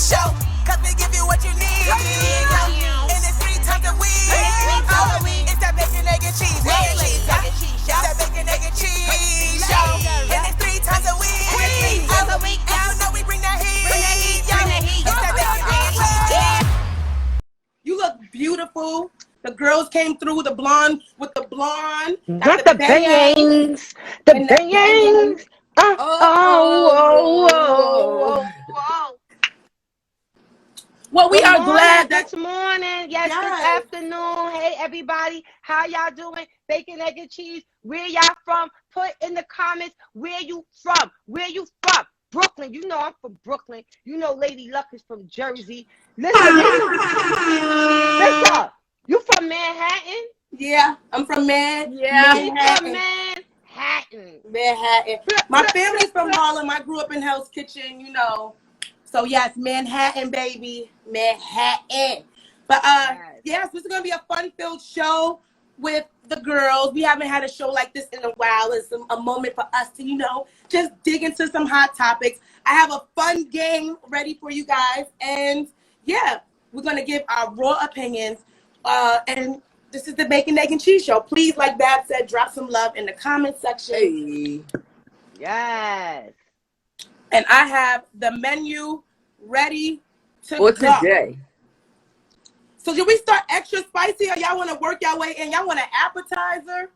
show. Cause we give you what you need. And it's 3 times a week. It's that bacon, egg, and cheese. It's that bacon, egg, and cheese show. And it's 3 times a week. Y'all know we bring that heat. It's that bacon, egg, and cheese. You look beautiful. The girls came through, the blonde with the blonde. Got the bangs. The bangs. Well, we are glad that this morning, yes, this afternoon. Hey, everybody, how y'all doing? Bacon, egg, and cheese. Where y'all from? Put in the comments where you from. Where you from? Brooklyn. You know I'm from Brooklyn. You know Lady Luck is from Jersey. Listen, listen. You from Manhattan? Yeah, I'm from Manhattan. Manhattan. My family's from Harlem. I grew up in Hell's Kitchen, you know. So yes, Manhattan, baby, Manhattan. But yes, this is gonna be a fun-filled show with the girls. We haven't had a show like this in a while. It's a moment for us to, you know, just dig into some hot topics. I have a fun game ready for you guys, and yeah, we're gonna give our raw opinions. And this is the Bacon, Egg, and Cheese Show. Please, like Bab said, drop some love in the comment section. Hey. Yes. And I have the menu ready to for go. Today. So should we start extra spicy, or y'all want to work your way in? Y'all want an appetizer?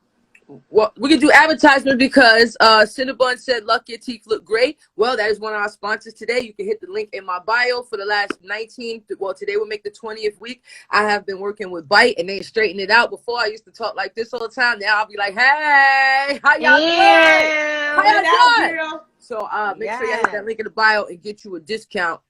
Well, we can do advertisement because Cinnabon said, "Luck, your teeth look great." Well, that is one of our sponsors today. You can hit the link in my bio. For the last 19, well, today will make the 20th week. I have been working with Bite, and they straighten it out. Before I used to talk like this all the time. Now I'll be like, "Hey, how y'all doing? How y'all doing?" So make sure you hit that link in the bio and get you a discount.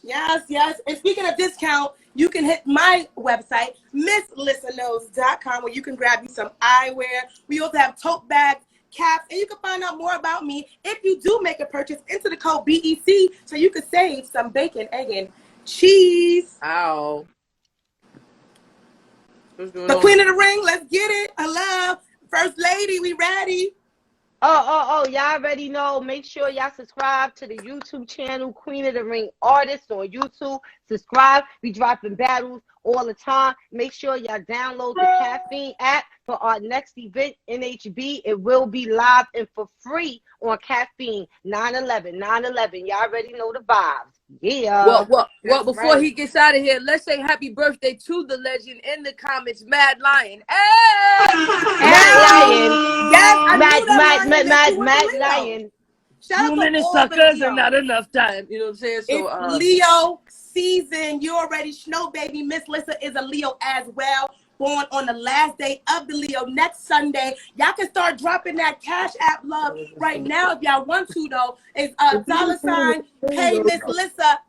Yes, yes. And speaking of discount, you can hit my website, MissLissaKnows.com, where you can grab you some eyewear. We also have tote bags, caps, and you can find out more about me if you do make a purchase into the code BEC, so you can save some bacon, egg, and cheese. Ow. The Queen of the Ring, let's get it. Hello. First Lady, we ready? Y'all already know. Make sure y'all subscribe to the YouTube channel, Queen of the Ring Artists on YouTube. Subscribe. We dropping battles all the time. Make sure y'all download the Caffeine app for our next event, NHB. It will be live and for free on Caffeine, 9/11. Y'all already know the vibes. Yeah. Well, before he gets out of here, let's say happy birthday to the legend in the comments, Mad Lion. Hey! Mad Lion. Yes, Mad Lion. 2 minute suckers and not enough time. You know what I'm saying? So it's Leo season. You already know, baby. Miss Lissa is a Leo as well. Born on the last day of the Leo, next Sunday. Y'all can start dropping that Cash App love right now if y'all want to, though. It's $ pay Miss Lissa.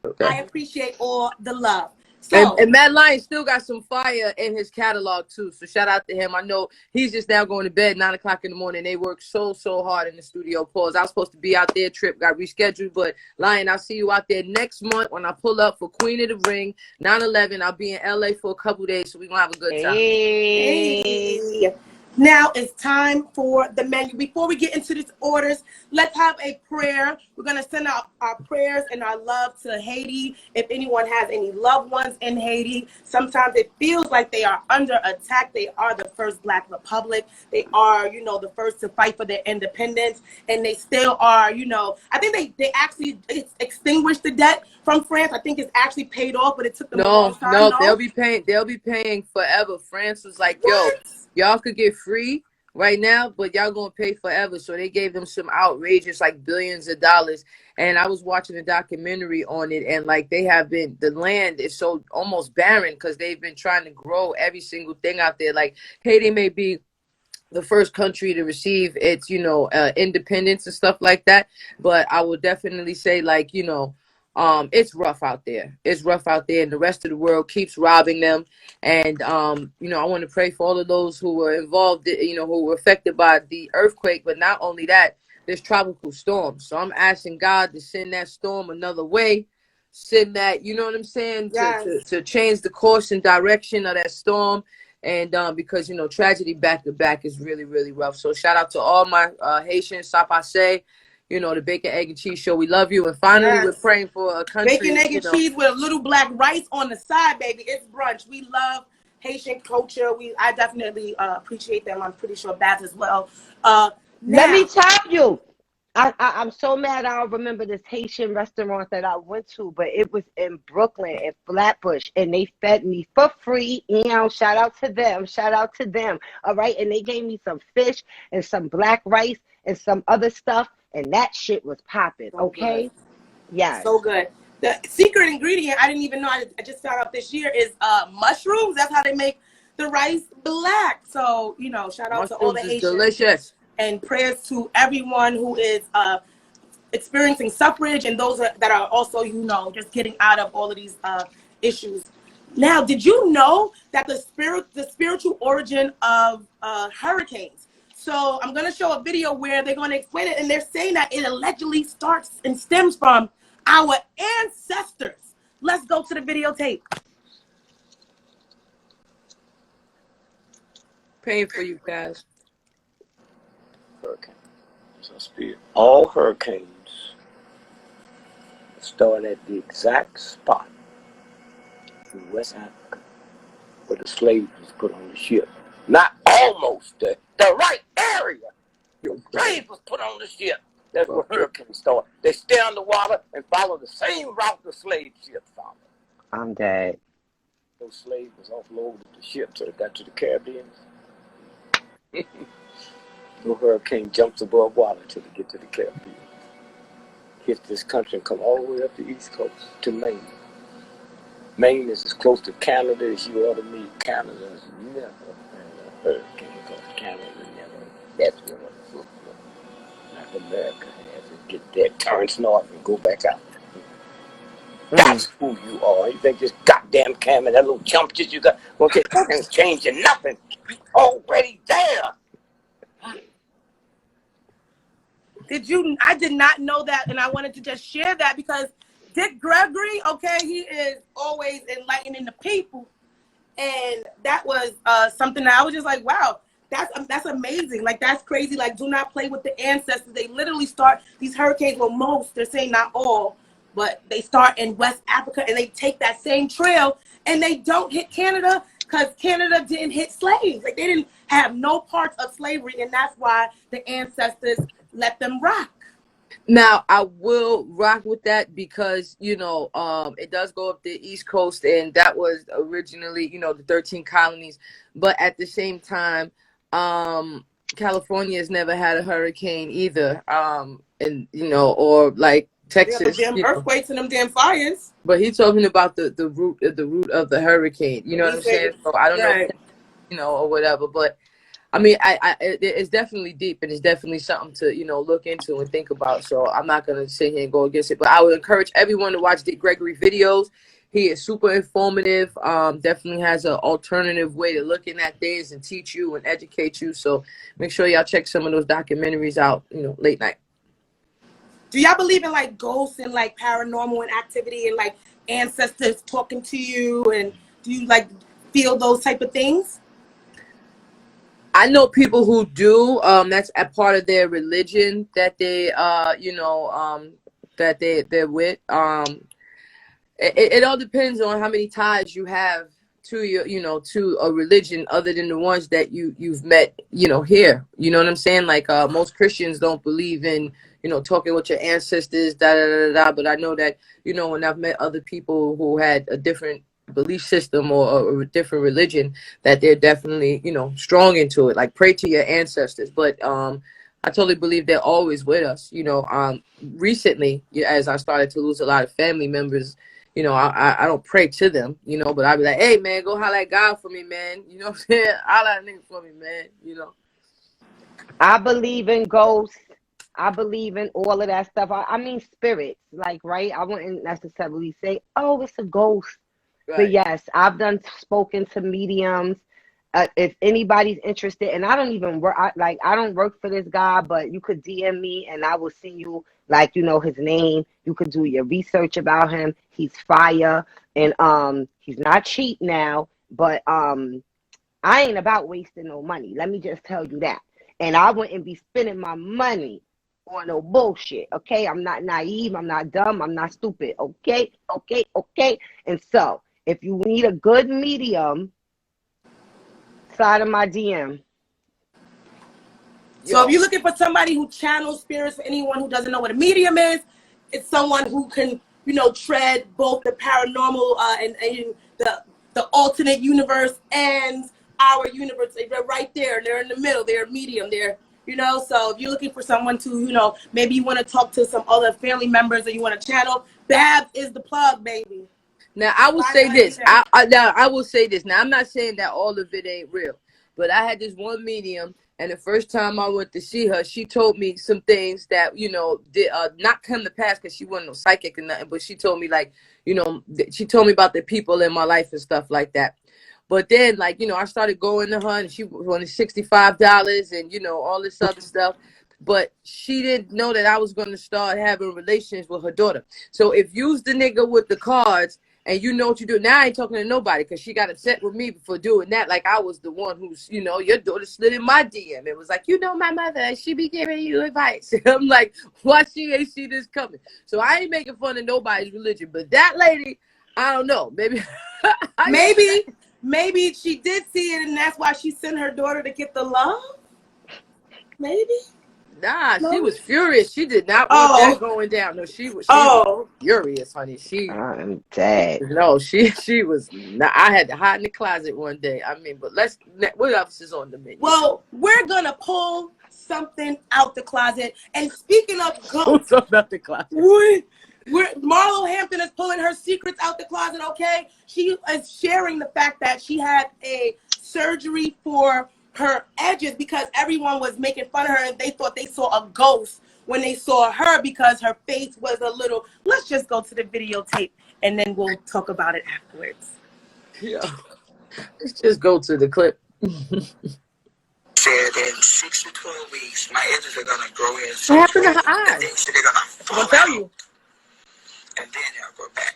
Okay. I appreciate all the love. So, and Mad Lion still got some fire in his catalog too. So shout out to him. I know he's just now going to bed 9 o'clock in the morning. They work so hard in the studio. Pause. I was supposed to be out there. Trip got rescheduled, but Lion, I'll see you out there next month when I pull up for Queen of the Ring 9/11. I'll be in LA for a couple days, so we're gonna have a good time. Hey. Now it's time for the menu. Before we get into these orders, let's have a prayer. We're going to send out our prayers and our love to Haiti. If anyone has any loved ones in Haiti, sometimes it feels like they are under attack. They are the first Black republic. They are, you know, the first to fight for their independence. And they still are, you know, I think they actually extinguished the debt from France. I think it's actually paid off, but it took them a long time. No, they'll be paying forever. France was like, yo, y'all could get free right now, but y'all gonna pay forever. So they gave them some outrageous, like, billions of dollars. And I was watching a documentary on it, and like the land is so almost barren because they've been trying to grow every single thing out there. Like Haiti may be the first country to receive its, you know, independence and stuff like that, but I would definitely say, like, you know, it's rough out there. It's rough out there, and the rest of the world keeps robbing them. And, you know, I want to pray for all of those who were involved, you know, who were affected by the earthquake. But not only that, there's tropical storms. So I'm asking God to send that storm another way. Send that, you know what I'm saying, to change the course and direction of that storm. And because, you know, tragedy back to back is really, really rough. So shout out to all my Haitians, Sapase. you know, the Bacon, Egg, and Cheese Show. We love you. And finally, we're praying for a country. Bacon, egg, and cheese with a little black rice on the side, baby. It's brunch. We love Haitian culture. I definitely appreciate them. I'm pretty sure Baz as well. Let me tell you, I'm so mad I don't remember this Haitian restaurant that I went to, but it was in Brooklyn at Flatbush, and they fed me for free. Shout out to them. Shout out to them. All right. And they gave me some fish and some black rice and some other stuff, and that shit was popping. Okay. Yeah. So good. The secret ingredient, I didn't even know, I just found out this year, is mushrooms. That's how they make the rice black. So, you know, shout out to all the Haitians. Delicious. And prayers to everyone who is experiencing suffrage and those that are also, you know, just getting out of all of these issues. Now, did you know that the spiritual origin of hurricanes? So I'm going to show a video where they're going to explain it, and they're saying that it allegedly starts and stems from our ancestors. Let's go to the videotape. Praying for you guys. Hurricane. All hurricanes start at the exact spot in West Africa where the slaves was put on the ship. Not almost the right area. The slaves was put on the ship. That's where hurricanes start. They stay underwater and follow the same route the slave ships follow. I'm dead. Those slaves was offloaded the ship so they got to the Caribbean. No hurricane jumps above water until they get to the Caribbean. Hit this country and come all the way up the East Coast to Maine. Maine is as close to Canada as you ought to meet. Canada has never had a hurricane because Canada never, that's where the like America has to get there, turns north and go back out. That's who you are. You think this goddamn camera, that little chump that you got, okay, ain't changing nothing. You already there. I did not know that, and I wanted to just share that because Dick Gregory, okay, he is always enlightening the people, and that was something that I was just like, wow, that's amazing. Like, that's crazy. Like, do not play with the ancestors. They literally start these hurricanes, well, most, they're saying not all, but they start in West Africa, and they take that same trail, and they don't hit Canada because Canada didn't hit slaves. Like, they didn't have no parts of slavery, and that's why the ancestors let them rock. Now, I will rock with that because, you know, it does go up the East Coast, and that was originally, you know, the 13 colonies. But at the same time, California has never had a hurricane either. And, you know, or like Texas. Yeah, them damn earthquakes and them damn fires. But he's talking about the root of the hurricane. You know what I'm saying? So I don't know, you know, or whatever. But I mean, it's definitely deep, and it's definitely something to, you know, look into and think about. So I'm not going to sit here and go against it. But I would encourage everyone to watch Dick Gregory videos. He is super informative, definitely has an alternative way to looking at things and teach you and educate you. So make sure y'all check some of those documentaries out, you know, late night. Do y'all believe in, like, ghosts and, like, paranormal and activity and, like, ancestors talking to you? And do you, like, feel those type of things? I know people who do. That's a part of their religion that they, you know, that they're with. It all depends on how many ties you have to your, you know, to a religion other than the ones that you've met, you know, here. You know what I'm saying? Like, most Christians don't believe in, you know, talking with your ancestors, da da da da. But I know that, you know, when I've met other people who had a different belief system or a different religion, that they're definitely, you know, strong into it. Like, pray to your ancestors. But I totally believe they're always with us. You know, recently, as I started to lose a lot of family members, you know, I don't pray to them, you know, but I be like, hey, man, go holler at God for me, man. You know what I'm saying? Holler at niggas for me, man, you know. I believe in ghosts. I believe in all of that stuff. I mean, spirits, like, right? I wouldn't necessarily say, oh, it's a ghost. Right. But yes, I've spoken to mediums. If anybody's interested, and I don't even work, I don't work for this guy, but you could DM me and I will send you, like, you know, his name. You could do your research about him. He's fire, and he's not cheap now, but I ain't about wasting no money. Let me just tell you that. And I wouldn't be spending my money or no bullshit. Okay, I'm not naive. I'm not dumb. I'm not stupid. Okay. And so, if you need a good medium, slide in my DM. So if you're looking for somebody who channels spirits, for anyone who doesn't know what a medium is, it's someone who can, you know, tread both the paranormal and the alternate universe and our universe. They're right there. They're in the middle. They're a medium. They're, you know, so if you're looking for someone to, you know, maybe you want to talk to some other family members that you want to channel, Babs is the plug, baby. Now I will say this. I will say this. Now I'm not saying that all of it ain't real, but I had this one medium. And the first time I went to see her, she told me some things that, you know, did not come to pass because she wasn't no psychic or nothing. But she told me, like, you know, she told me about the people in my life and stuff like that. But then, like, you know, I started going to her and she wanted $65 and, you know, all this other stuff. But she didn't know that I was going to start having relations with her daughter. So if you's the nigga with the cards, and you know what you do. Now I ain't talking to nobody because she got upset with me for doing that. Like I was the one who's, you know, your daughter slid in my DM. It was like, you know, my mother, she be giving you advice. I'm like, why she ain't see this coming? So I ain't making fun of nobody's religion. But that lady, I don't know. Maybe maybe she did see it and that's why she sent her daughter to get the love. Maybe. Nah, she was furious. She did not want that going down. No, she was furious, honey. I'm dead. No, she was not. I had to hide in the closet one day. I mean, but what else is on the menu? Well, we're gonna pull something out the closet. And speaking of ghosts, out the closet. Marlo Hampton is pulling her secrets out the closet. Okay, she is sharing the fact that she had a surgery for her edges because everyone was making fun of her and they thought they saw a ghost when they saw her because her face was a little. Let's just go to the videotape and then we'll talk about it afterwards. Yeah, let's just go to the clip. Said in 6 to 12 weeks, my edges are gonna grow in. What happened to her eyes? And then said they're gonna fall I'll tell out, you. and then they'll grow back.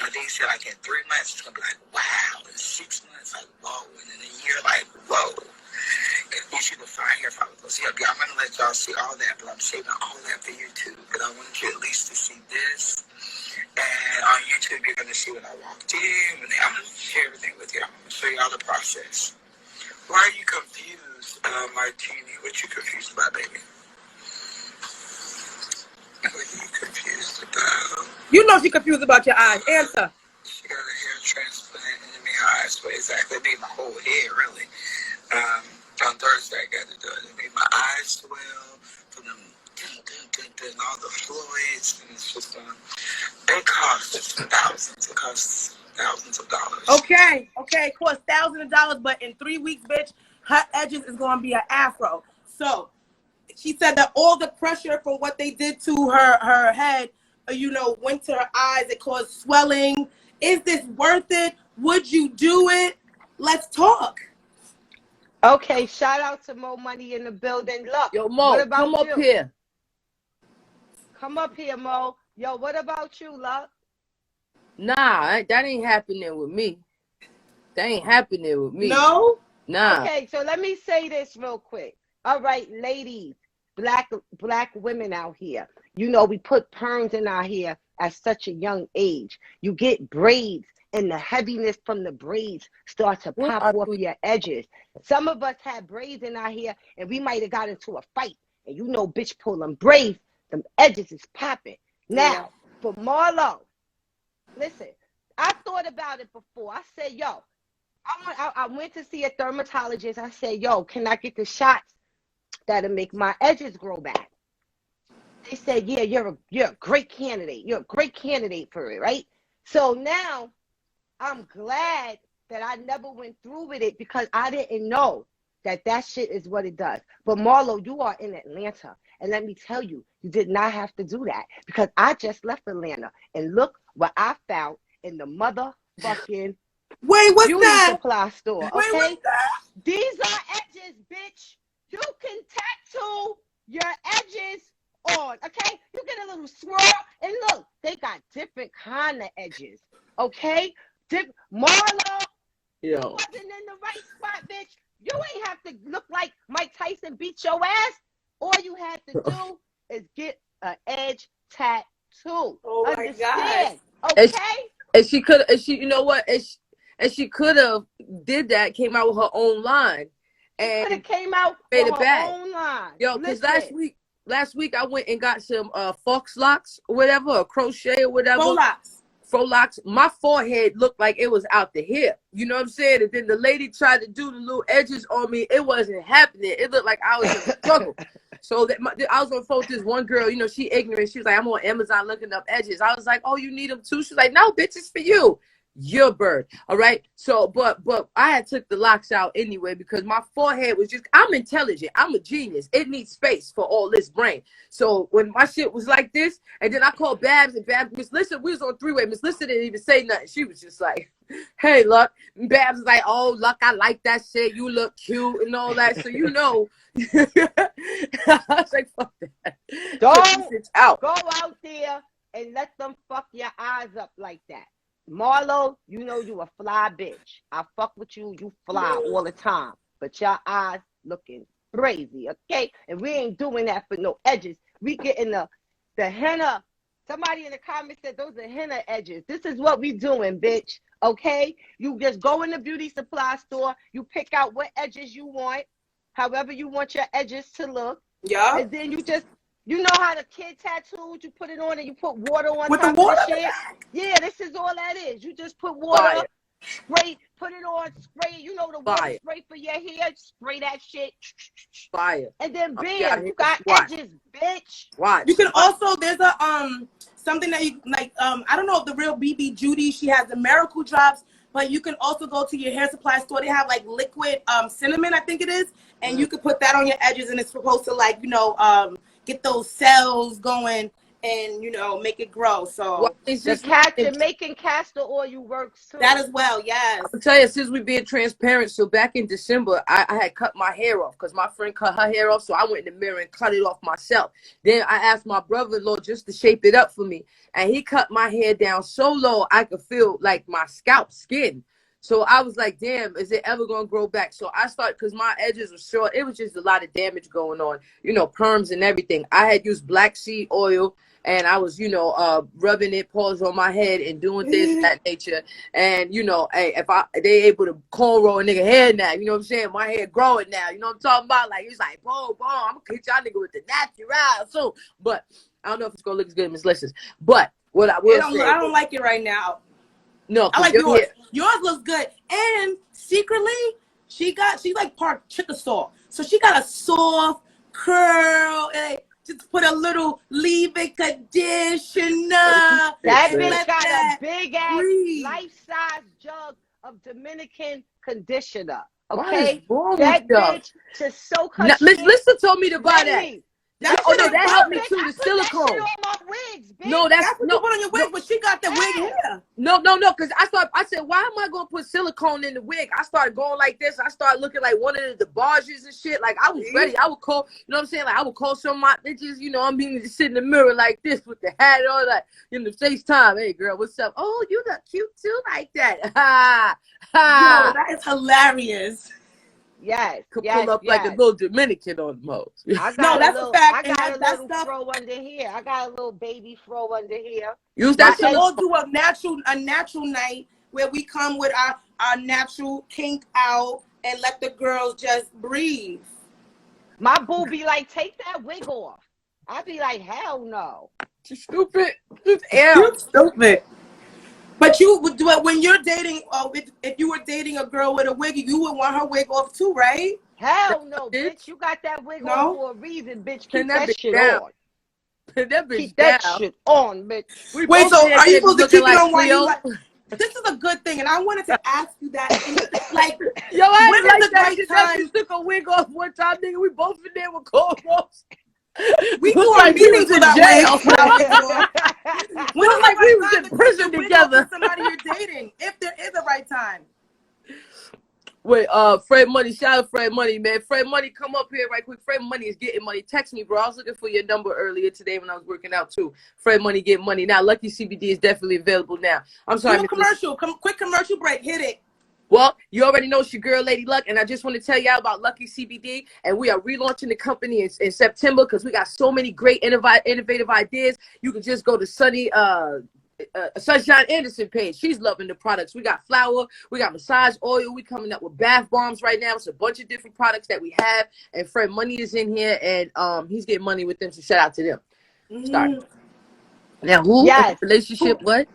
And then said like in 3 months, it's gonna be like wow. In 6 months, like whoa. And in a year, like whoa. And you see the fine hair follicles. Yeah, I'm gonna let y'all see all that, but I'm saving all that for YouTube. But I want you at least to see this. And on YouTube, you're gonna see when I walked in. And I'm gonna share everything with you. I'm gonna show you all the process. Why are you confused, Martini? What you confused about, baby? What are you confused about? You know she's confused about your eyes. Answer. She got a hair transplant and it made her eyes swell. Exactly. It made my whole head, really. On Thursday, I got to do it. It made my eyes swell from them and all the fluids. And it's just, it costs thousands. It costs thousands of dollars. Okay, it costs thousands of dollars, but in 3 weeks, bitch, her edges is going to be an afro. So she said that all the pressure from what they did to her head, you know, went to her eyes. It caused swelling. Is this worth it? Would you do it? Let's talk. Okay, shout out to Mo Money in the building. Look, yo, Mo, come up here. Come up here, Mo. Yo, what about you, love? Nah, that ain't happening with me. That ain't happening with me. No? Nah. Okay, so let me say this real quick. All right, ladies, black women out here. You know, we put perms in our hair at such a young age. You get braids, and the heaviness from the braids start to pop off your edges. Some of us had braids in our hair, and we might have got into a fight. And you know, bitch, pull them braids, them edges is popping. Now, for Marlo, listen, I thought about it before. I said, yo, I went to see a dermatologist. I said, yo, can I get the shots that'll make my edges grow back? They said, yeah, you're a great candidate. You're a great candidate for it, right? So now I'm glad that I never went through with it because I didn't know that shit is what it does. But Marlo, you are in Atlanta. And let me tell you, you did not have to do that because I just left Atlanta. And look what I found in the motherfucking beauty supply store. Okay? What's that? These are edges, bitch. You can tattoo your edges on, okay? You get a little swirl, and look, they got different kind of edges, okay? Marlo, you wasn't in the right spot, bitch. You ain't have to look like Mike Tyson beat your ass. All you had to do is get an edge tattoo. Oh my Understand? And Okay? she could, and she, you know what? And she could have did that. Came out with her own line, She could have and came out made with it her bad. own line. Yo, because Listen. last week I went and got some fox locks or whatever, or crochet or whatever. Faux locks. My forehead looked like it was out the hip. You know what I'm saying? And then the lady tried to do the little edges on me. It wasn't happening. It looked like I was in a struggle. So I was on the phone with this one girl. You know, she ignorant. She was like, I'm on Amazon looking up edges. I was like, oh, you need them too? She's like, no, bitch, it's for you. Your bird. All right. So, but I had took the locks out anyway because my forehead was just, I'm intelligent. I'm a genius. It needs space for all this brain. So when my shit was like this, and then I called Babs, and Babs, Miss Lissa, we was on three-way. Miss Lissa didn't even say nothing. She was just like, hey, Luck. And Babs was like, oh, Luck, I like that shit. You look cute and all that. So, you know, I was like, fuck that. Don't out. go out there and let them fuck your eyes up like that. Marlo, you know you a fly bitch. I fuck with you, you fly all the time. But your eyes looking crazy, okay? And we ain't doing that for no edges. We getting the henna. Somebody in the comments said those are henna edges. This is what we doing, bitch, okay? You just go in the beauty supply store. You pick out what edges you want, however you want your edges to look. Yeah. And then you just, you know how the kid tattoos, you put it on and you put water on with top the water of the shit? Yeah, this is all that is. You just put water, Fire. spray, put it on, spray. You know the water Fire. spray for your hair, spray that shit. Fire. And then Yeah, bam, you got watch. edges, bitch. Watch. You can also, there's a something that you like, I don't know if the real BB Judy, she has the miracle drops, but you can also go to your hair supply store. They have like liquid cinnamon, I think it is, and you can put that on your edges, and it's supposed to, like, you know, get those cells going and, you know, make it grow. So well, it's The just Jamaican castor oil works too. that as well, yes. I'll tell you, since we being transparent, so back in December, I had cut my hair off because my friend cut her hair off, so I went in the mirror and cut it off myself. Then I asked my brother-in-law just to shape it up for me, and he cut my hair down so low I could feel like my scalp skin. So I was like, damn, is it ever going to grow back? So I started, because my edges were short. It was just a lot of damage going on, you know, perms and everything. I had used black seed oil, and I was, you know, rubbing it, paws on my head and doing things of that nature. And, you know, hey, if they able to cornrow a nigga hair now, you know what I'm saying? My hair growing now, you know what I'm talking about? Like, it's like, boom, boom, I'm going to hit y'all nigga with the natural soon. But I don't know if it's going to look as good as Miss Lissa's. But what I will say, I don't like it right now. No, I like your yours. hair, Yours looks good. And secretly, she like part Chickasaw. So she got a soft curl and just put a little leave-in conditioner. That and bitch let got that a big ass breathe. life-size jug of Dominican conditioner. what Okay? is wrong That with y'all? bitch to soak her Miss shit. Lissa told me to buy that. Lady, That Oh shit no, is that helped me perfect. too. I The put that shit silicone. on my wigs, bitch. No, that's That's what no, you put on your wig, but she got the wig here. no. Because I said, why am I gonna put silicone in the wig? I started going like this. I started looking like one of the barges and shit. Like I was ready. I would call, you know what I'm saying? Like I would call some of my bitches. You know, I'm being to sit in the mirror like this with the hat and all that in the FaceTime. Hey girl, what's up? Oh, you look cute too, like that. Ha ha. Yo, that is hilarious. Yes, Could yes, pull up yes. like a little Dominican on the most. I got No, a that's little, a fact. I And got a that little stuff, fro under here. I got a little baby fro under here. Use we that should all silicone. do a natural night where we come with our natural kink out and let the girls just breathe. My boo be like, take that wig off. I be like, hell no. You stupid. Just air. You're stupid. But you would do it when you're dating. If you were dating a girl with a wig, you would want her wig off too, right? Hell no, Bitch. bitch. You got that wig No? on for a reason, bitch. Pin Keep that that bitch shit down. on. Put that bitch Keep that down. shit on, bitch. We Wait, both so there are you looking supposed to keep it like on while you Cleo. like? This is a good thing, and I wanted to ask you that. Like, Yo, I when ain't like is the that right shit. That time? bitch took a wig off one time, nigga. We both in there with cornrows. We Looked doing like we meetings was with in our jail. wigs. With our wigs on. When is Looked like the we right was time in to take prison your wig off together. with somebody you're dating? If there is a right time. Wait, Fred Money, shout out Fred Money, man. Fred Money, come up here right quick. Fred Money is getting money. Text me, bro. I was looking for your number earlier today when I was working out too. Fred Money, get money. Now, Lucky CBD is definitely available now. I'm sorry, Do a Miss commercial. Quick commercial break. Hit it. Well, you already know it's your girl, Lady Luck, and I just want to tell y'all about Lucky CBD, and we are relaunching the company in September because we got so many great innovative ideas. You can just go to Sunshine Anderson page. She's loving the products. We got flour, we got massage oil, we coming up with bath bombs right now. It's a bunch of different products that we have, and Fred Money is in here, and he's getting money with them, so shout out to them. Start. Now, who? Yes. Relationship, what?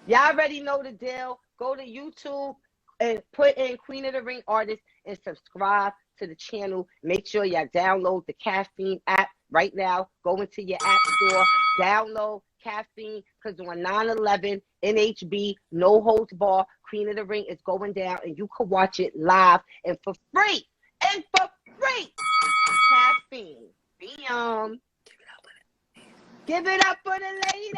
Y'all already know the deal. Go to YouTube and put in Queen of the Ring Artist and subscribe to the channel. Make sure y'all download the Caffeine app right now. Go into your app store, download Caffeine, because on 9/11, NHB, No Holds Bar, Queen of the Ring is going down, and you can watch it live and for free. And for free. Caffeine. Give it up for the lady.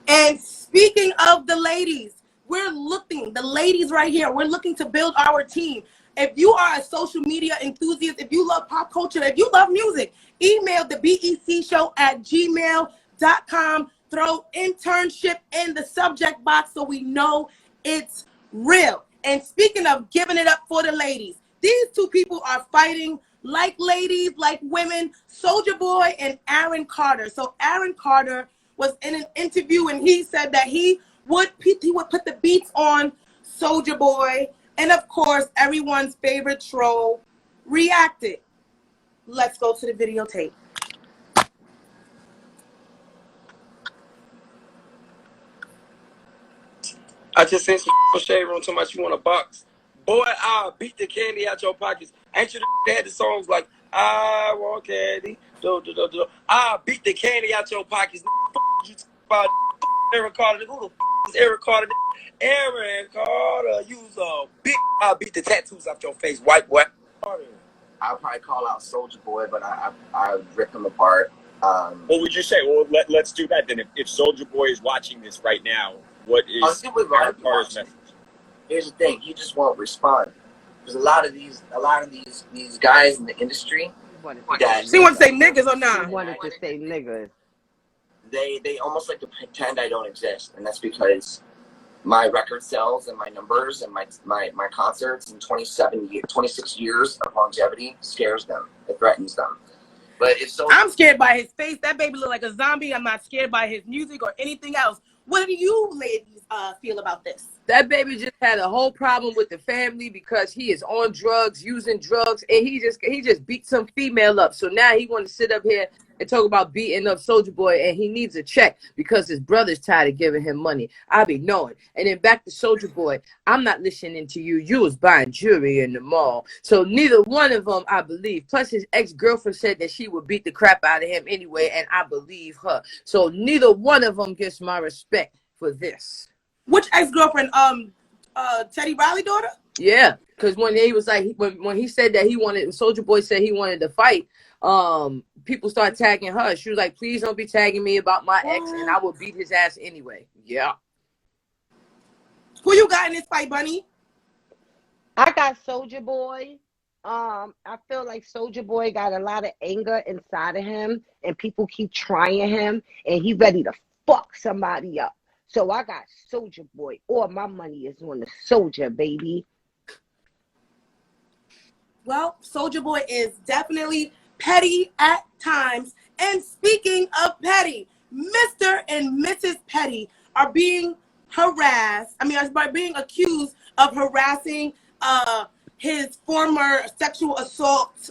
And speaking of the ladies, the ladies right here, we're looking to build our team. If you are a social media enthusiast, if you love pop culture, if you love music, email the becshow@gmail.com. Throw internship in the subject box so we know it's real. And speaking of giving it up for the ladies, these two people are fighting like ladies, like women, Soulja Boy and Aaron Carter. So Aaron Carter was in an interview and he said that he would put the beats on Soulja Boy, and of course everyone's favorite troll reacted. Let's go to the videotape. I just sent some shade room to much you want a box. Boy, I'll beat the candy out your pockets. Ain't you had the songs like I want candy, do do do do. I'll beat the candy out your pockets. You about Aaron Carter? Who the is Aaron Carter? Aaron Carter, you's a big. I'll beat the tattoos off your face, white boy. I'll probably call out Soulja Boy, but I rip him apart. What would you say? Well, let's do that then. If Soulja Boy is watching this right now, what is Aaron Carter's message? Here's the thing: he just won't respond. There's a lot of these guys in the industry. She want to say niggas or not? She wanted to say niggas. They almost like to pretend I don't exist, and that's because my record sales and my numbers and my concerts and 26 years of longevity scares them. It threatens them. But if so, I'm scared by his face. That baby look like a zombie. I'm not scared by his music or anything else. What do you ladies feel about this? That baby just had a whole problem with the family because he is on drugs, using drugs, and he just beat some female up. So now he want to sit up here and talk about beating up Soulja Boy, and he needs a check because his brother's tired of giving him money. I be knowing. And then back to Soulja Boy, I'm not listening to you. You was buying jewelry in the mall. So neither one of them, I believe. Plus his ex-girlfriend said that she would beat the crap out of him anyway, and I believe her. So neither one of them gets my respect for this. Which ex-girlfriend? Teddy Riley daughter? Yeah, because when he was like, when he said that he wanted, Soulja Boy said he wanted to fight, people started tagging her. She was like, please don't be tagging me about my ex, and I will beat his ass anyway. Yeah. Who you got in this fight, Bunny? I got Soulja Boy. I feel like Soulja Boy got a lot of anger inside of him, and people keep trying him, and he ready to fuck somebody up. So I got Soulja Boy. All my money is on the Soulja, baby. Well, Soulja Boy is definitely petty at times. And speaking of petty, Mr. and Mrs. Petty are being harassed. Are being accused of harassing his former sexual assault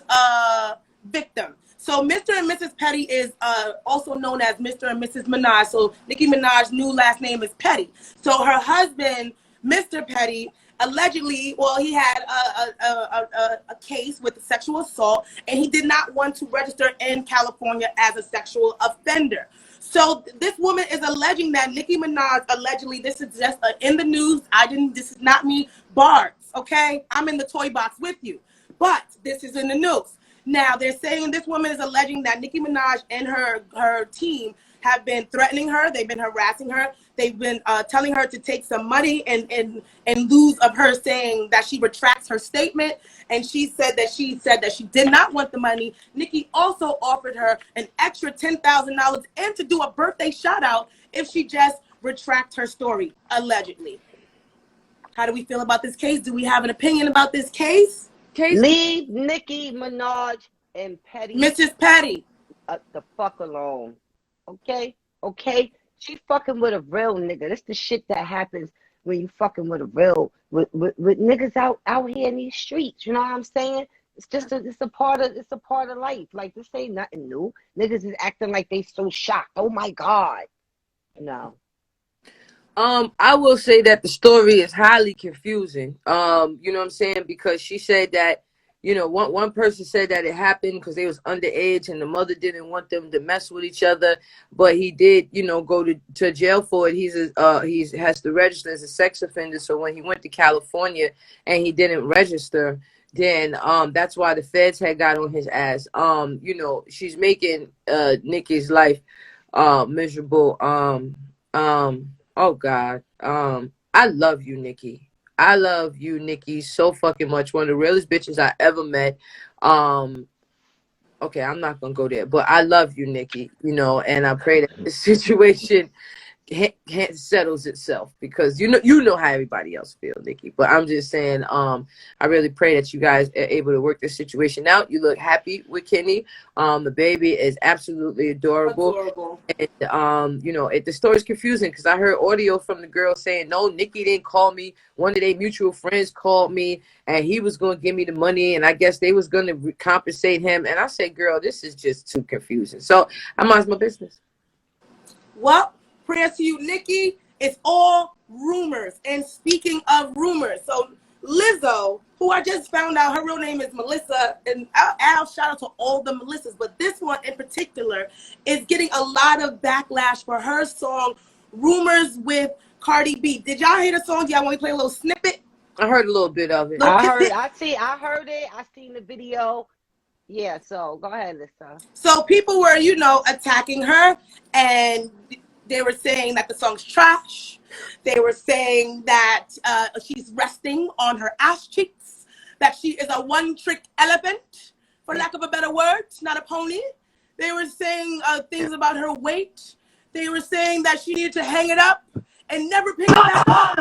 victim. So Mr. and Mrs. Petty is also known as Mr. and Mrs. Minaj. So Nicki Minaj's new last name is Petty. So her husband, Mr. Petty, allegedly, he had a case with sexual assault, and he did not want to register in California as a sexual offender. So this woman is alleging that Nicki Minaj allegedly, this is just in the news. This is not me, Barbs, okay? I'm in the toy box with you, but this is in the news. Now, they're saying this woman is alleging that Nicki Minaj and her team have been threatening her. They've been harassing her. They've been telling her to take some money in lieu of her saying that she retracts her statement. And she said that she did not want the money. Nicki also offered her an extra $10,000 and to do a birthday shout out if she just retract her story, allegedly. How do we feel about this case? Do we have an opinion about this case? Leave Nicki Minaj and Petty, Mrs. Petty, the fuck alone. Okay? Okay? She fucking with a real nigga. That's the shit that happens when you fucking with a real, with niggas out here in these streets. You know what I'm saying? It's just it's a part of life. Like, this ain't nothing new. Niggas is acting like they so shocked. Oh my God. No. I will say that the story is highly confusing. You know what I'm saying? Because she said that, you know, one person said that it happened because they was underage and the mother didn't want them to mess with each other, but he did, you know, go to jail for it. He has to register as a sex offender. So when he went to California and he didn't register, then that's why the feds had got on his ass. You know, she's making Nikki's life miserable. Oh God. I love you, Nikki. I love you, Nikki, so fucking much. One of the realest bitches I ever met. Okay, I'm not gonna go there, but I love you, Nikki. You know, and I pray that this situation settles itself, because you know how everybody else feel, Nikki. But I'm just saying, I really pray that you guys are able to work this situation out. You look happy with Kenny. The baby is absolutely adorable. And you know, the story's confusing because I heard audio from the girl saying, no, Nikki didn't call me. One of their mutual friends called me and he was going to give me the money, and I guess they was going to compensate him. And I said, girl, this is just too confusing. So I mind my business. Well, prayers to you, Nikki. It's all rumors. And speaking of rumors, so Lizzo, who I just found out her real name is Melissa, and I'll shout out to all the Melissas, but this one in particular is getting a lot of backlash for her song Rumors with Cardi B. Did y'all hear the song? Do y'all want to play a little snippet? I heard a little bit of it. I heard it. I seen the video. Yeah, so go ahead, Lissa. So people were, you know, attacking her, and they were saying that the song's trash. They were saying that she's resting on her ass cheeks, that she is a one-trick elephant, for lack of a better word, not a pony. They were saying things about her weight. They were saying that she needed to hang it up and never pick it back up.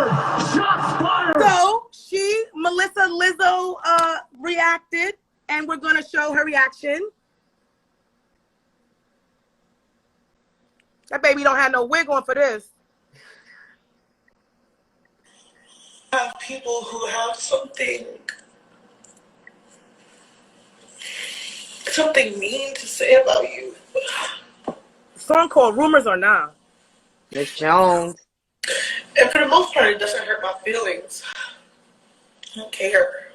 So Melissa Lizzo reacted, and we're going to show her reaction. That baby don't have no wig on for this. Have people who have something mean to say about you. A song called Rumors or Not. Miss Jones. And for the most part, it doesn't hurt my feelings. I don't care.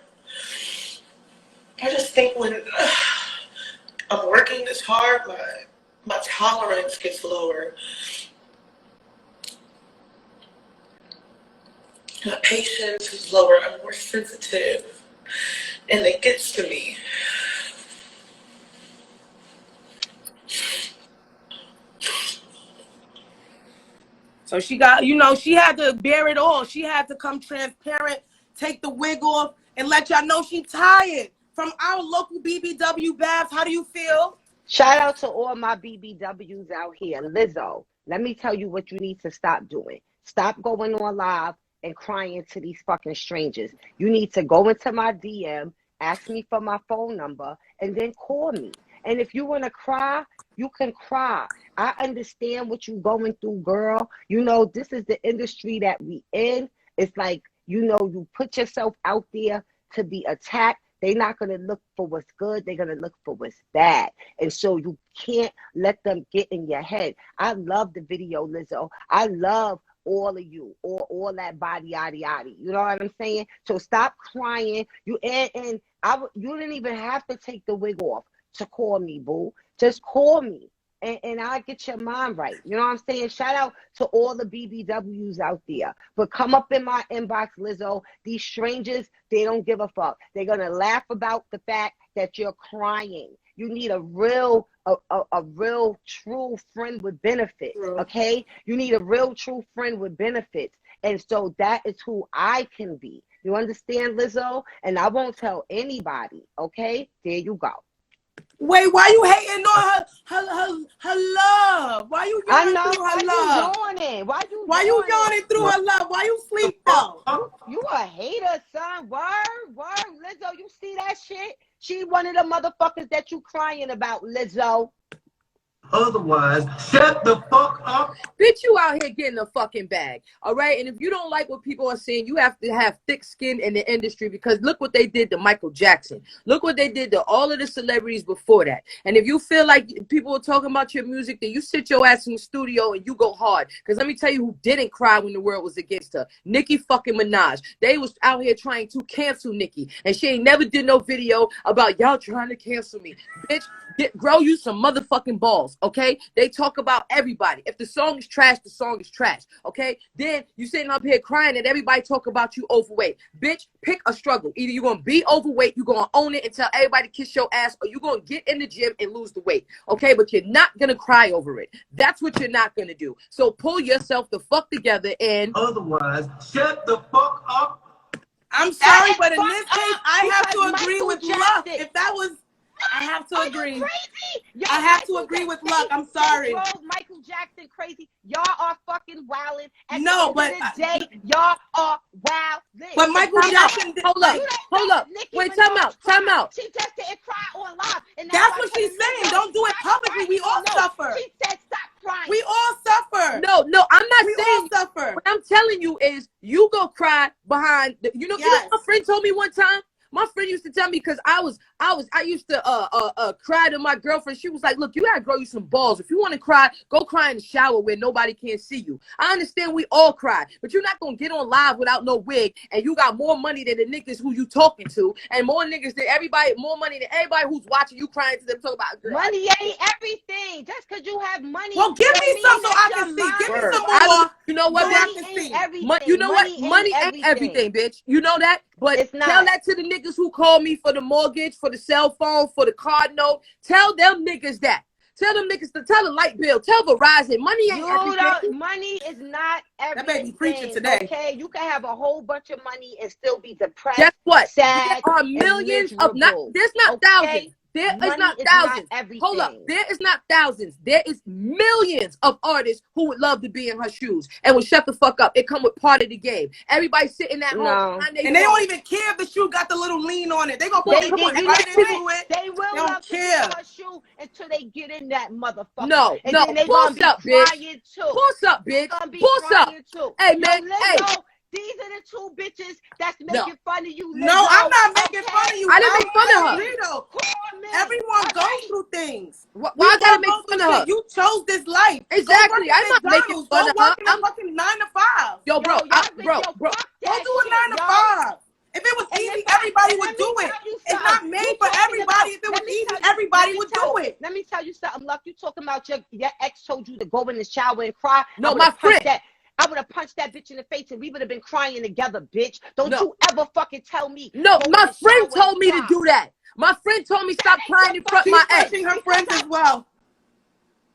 I just think when I'm working this hard, my tolerance gets lower. My patience is lower. I'm more sensitive. And it gets to me. So she got, you know, she had to bear it all. She had to come transparent, take the wig off, and let y'all know she tired. From our local BBW Babs, how do you feel? Shout out to all my BBWs out here. Lizzo, let me tell you what you need to stop doing. Stop going on live and crying to these fucking strangers. You need to go into my DM, ask me for my phone number, and then call me. And if you want to cry, you can cry. I understand what you're going through, girl. You know, this is the industry that we in. It's like, you know, you put yourself out there to be attacked. They're not going to look for what's good. They're going to look for what's bad. And so you can't let them get in your head. I love the video, Lizzo. I love all of you, all that body, yada, yada. You know what I'm saying? So stop crying. You didn't even have to take the wig off to call me, boo. Just call me. And I'll get your mind right. You know what I'm saying? Shout out to all the BBWs out there. But come up in my inbox, Lizzo. These strangers, they don't give a fuck. They're going to laugh about the fact that you're crying. You need a real true friend with benefits, okay? You need a real true friend with benefits. And so that is who I can be. You understand, Lizzo? And I won't tell anybody, okay? There you go. Wait, why you hating on her love? Why you yawning through her love? Why you yawning through her love? Why you sleep though? You a hater, son. Word. Lizzo, you see that shit? She one of the motherfuckers that you crying about, Lizzo. Otherwise, shut the fuck up. Bitch, you out here getting a fucking bag, all right? And if you don't like what people are saying, you have to have thick skin in the industry, because look what they did to Michael Jackson. Look what they did to all of the celebrities before that. And if you feel like people are talking about your music, then you sit your ass in the studio and you go hard. Because let me tell you who didn't cry when the world was against her. Nicki fucking Minaj. They was out here trying to cancel Nicki, and she ain't never did no video about y'all trying to cancel me. Bitch, grow you some motherfucking balls, okay? They talk about everybody. If the song is trash, the song is trash, okay? Then you sitting up here crying that everybody talk about you overweight. Bitch, pick a struggle. Either you're going to be overweight, you're going to own it and tell everybody to kiss your ass, or you're going to get in the gym and lose the weight, okay? But you're not going to cry over it. That's what you're not going to do. So pull yourself the fuck together and... Otherwise, shut the fuck up. I'm sorry, but in this case, I have to agree with Luck. If that was... I have to agree. I have to agree with Luck. I'm sorry. Michael Jackson crazy. Y'all are fucking wilding. No, but the day, y'all are wilding. But Michael Jackson. Hold up. Wait, time out. She just didn't cry on live. And that's what she's saying. Don't do it publicly. We all suffer. She said stop crying. We all suffer. No, I'm not we saying. We all suffer. What I'm telling you is, you go cry behind. You know what my friend told me one time. My friend used to tell me, because I used to cry to my girlfriend. She was like, look, you gotta grow you some balls. If you want to cry, go cry in the shower where nobody can see you. I understand we all cry, but you're not gonna get on live without no wig, and you got more money than the niggas who you talking to, and more niggas than everybody, more money than everybody who's watching you crying to them talking about girl. Money ain't everything. Just because you have money. Well, give me some so I can see. Give me some more. You know what, bitch? You know what? Money ain't everything, bitch. You know that? But tell that to the niggas who call me for the mortgage, for the cell phone, for the card note. Tell them niggas that. Tell them niggas to tell the light bill. Tell Verizon. Money ain't everything. Money is not everything. That baby preaching today. Okay, you can have a whole bunch of money and still be depressed. Guess what? Sad. There are millions of there's not thousands. There is not thousands. Hold up. There is not thousands. There is millions of artists who would love to be in her shoes and would shut the fuck up. It come with part of the game. Everybody sitting at home. And they don't even care if the shoe got the little lean on it. They gonna put right into it. They will love to be in her shoe until they get in that motherfucker. No, then they gonna be crying too. Pulse up, bitch. Pulse up. Hey, man. Hey. These are the two bitches that's making fun of you. No, I'm not making fun of you. I didn't make fun of her. Everyone goes through things. Why I gotta make fun of her? You chose this life. Exactly. I'm not making fun of her. I'm fucking 9 to 5. Yo, bro. Bro. Go do a 9 to 5. If it was easy, everybody would do it. It's not made for everybody. If it was easy, everybody would do it. Let me tell you something, Luck. You talking about your ex told you to go in the shower and cry? No, my friend. I would have punched that bitch in the face and we would have been crying together, bitch. Don't you ever fucking tell me. No, my friend told me to do that. My friend told me stop crying in front of my ex. She's her friends as well.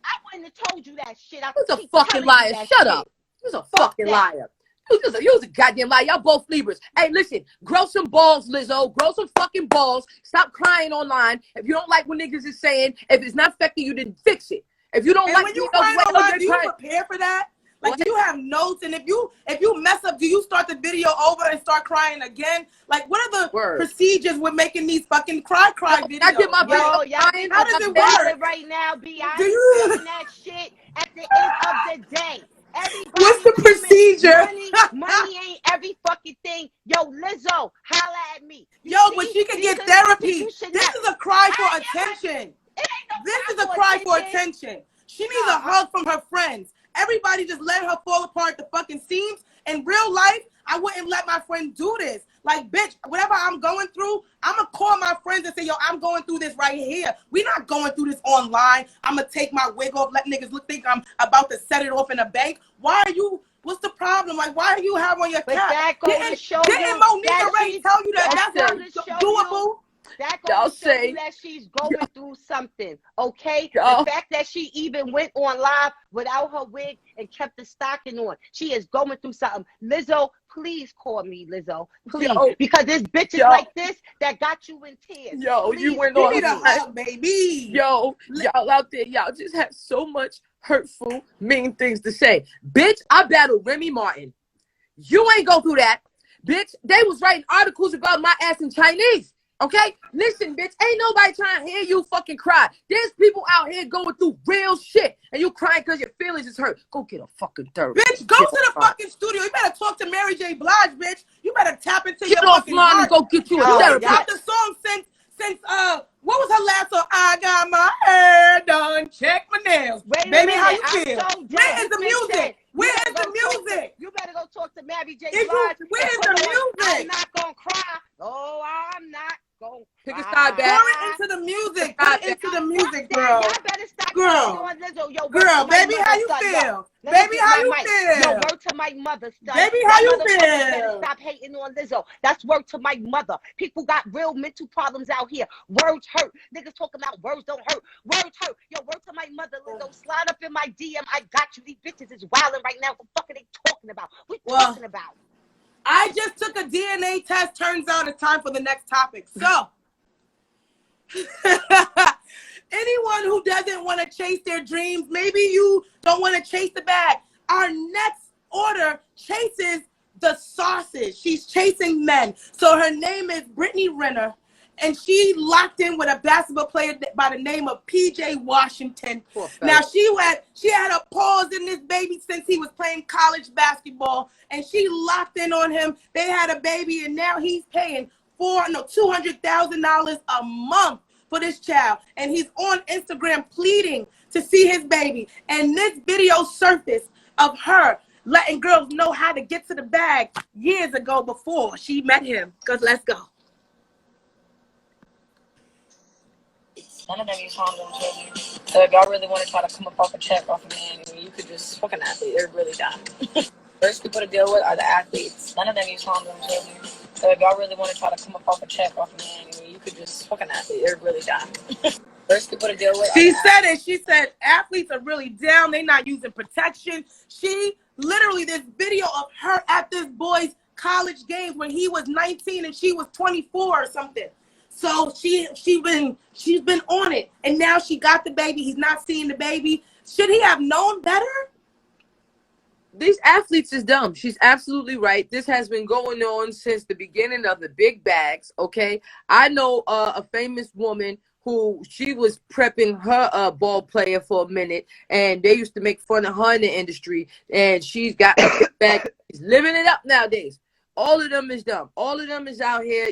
I wouldn't have told you that shit. You're a fucking liar. Shut up. You're a fucking liar. You was a goddamn liar. Y'all both Libras. Hey, listen. Grow some balls, Lizzo. Grow some fucking balls. Stop crying online. If you don't like what niggas is saying, if it's not affecting you, then fix it. If you don't like when you cry online, do you prepare for that? Like, do you have notes? And if you mess up, do you start the video over and start crying again? Like, what are the procedures with making these fucking cry videos? I get my how does it work right now, B? I'm doing that shit at the end of the day. What's the procedure? Money ain't every fucking thing. Yo, Lizzo, holla at me. But she can get therapy. This is a cry for attention. This is a cry for attention. She needs a hug from her friends. Everybody just let her fall apart at the fucking seams. In real life, I wouldn't let my friend do this. Like, bitch, whatever I'm going through, I'm going to call my friends and say, yo, I'm going through this right here. We're not going through this online. I'm going to take my wig off, let niggas think I'm about to set it off in a bank. What's the problem? Like, why do you have on your cap? Didn't Monique already tell you that that's not doable? That goes to show you that she's going through something, okay? The fact that she even went on live without her wig and kept the stocking on. She is going through something. Lizzo, please call me, Lizzo. Please. Yo, Because there's bitches yo. like this that got you in tears. Yo, Please you went You on need a live. hug, baby. Yo, y'all out there, y'all just have so much hurtful, mean things to say. Bitch, I battled Remy Martin. You ain't go through that. Bitch, they was writing articles about my ass in Chinese. Okay? Listen, bitch, ain't nobody trying to hear you fucking cry. There's people out here going through real shit, and you crying because your feelings is hurt. Go get a fucking therapist. Bitch, go to the fucking studio. You better talk to Mary J. Blige, bitch. You better tap into your fucking offline heart. and go get you a Oh, therapist. Dropped the song since what was her last song? I got my hair done. Check my nails. Wait a Baby, minute, how you I'm feel? so Where dead. is the Listen, music? you Where better is the go talk to- music? You better go talk to Mary J. Is you- Blige. where and is put the on, I'm music? not gonna cry. Oh, I'm not gonna Pick a cry. side back. Pour it into the music. Put it into the music, Fuck girl. that. Y'all better stop Girl. hating on Lizzo. Yo, word Girl, to my baby, how mother, you son, feel? yo. Let me Baby, get how my you mic. feel? Yo, word to my mother, son. Baby, how That you motherfucker better feel? stop hating on Lizzo. That's word to my mother. People got real mental problems out here. Words hurt. Niggas talking about words don't hurt. Words hurt. Yo, word to my mother, Lizzo. Slide up in my DM. I got you. These bitches is wilding right now. What the fuck are they talking about? What talking about? I just took a DNA test. Turns out it's time for the next topic. So, anyone who doesn't want to chase their dreams, maybe you don't want to chase the bag. Our next order chases the sausage. She's chasing men. So her name is Brittany Renner, and she locked in with a basketball player by the name of PJ Washington. Now she had a pause in this baby since he was playing college basketball, and she locked in on him. They had a baby, and now he's paying $200,000 a month for this child, and he's on Instagram pleading to see his baby. And this video surfaced of her letting girls know how to get to the bag years ago before she met him. Cause let's go. None of them use condoms, really. So if y'all really want to try to come up off a check off a man, you could just fucking athlete. They're really dumb. First people to deal with are the athletes. None of them use condoms, really. So if y'all really want to try to come up off a check off a man, you could just fucking athlete. They're really dumb. First people to deal with. She said it. She said athletes are really down. They're not using protection. She literally, this video of her at this boy's college games when he was 19 and she was 24 or something. So she's been on it, and now she got the baby. He's not seeing the baby. Should he have known better? These athletes is dumb. She's absolutely right. This has been going on since the beginning of the big bags. Okay, I know a famous woman who she was prepping her ball player for a minute, and they used to make fun of her in the industry. And she's got a big bag. She's living it up nowadays. All of them is dumb. All of them is out here,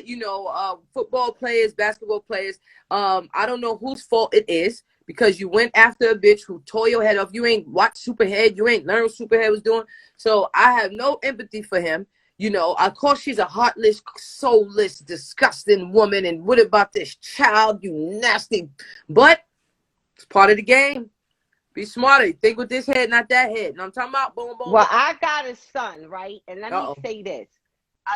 football players, basketball players. I don't know whose fault it is because you went after a bitch who tore your head off. You ain't watched Superhead. You ain't learned what Superhead was doing. So I have no empathy for him. Of course she's a heartless, soulless, disgusting woman. And what about this child, you nasty? But it's part of the game. Be smarter. Think with this head, not that head. And I'm talking about boom, boom. Well, I got a son, right? And let me say this.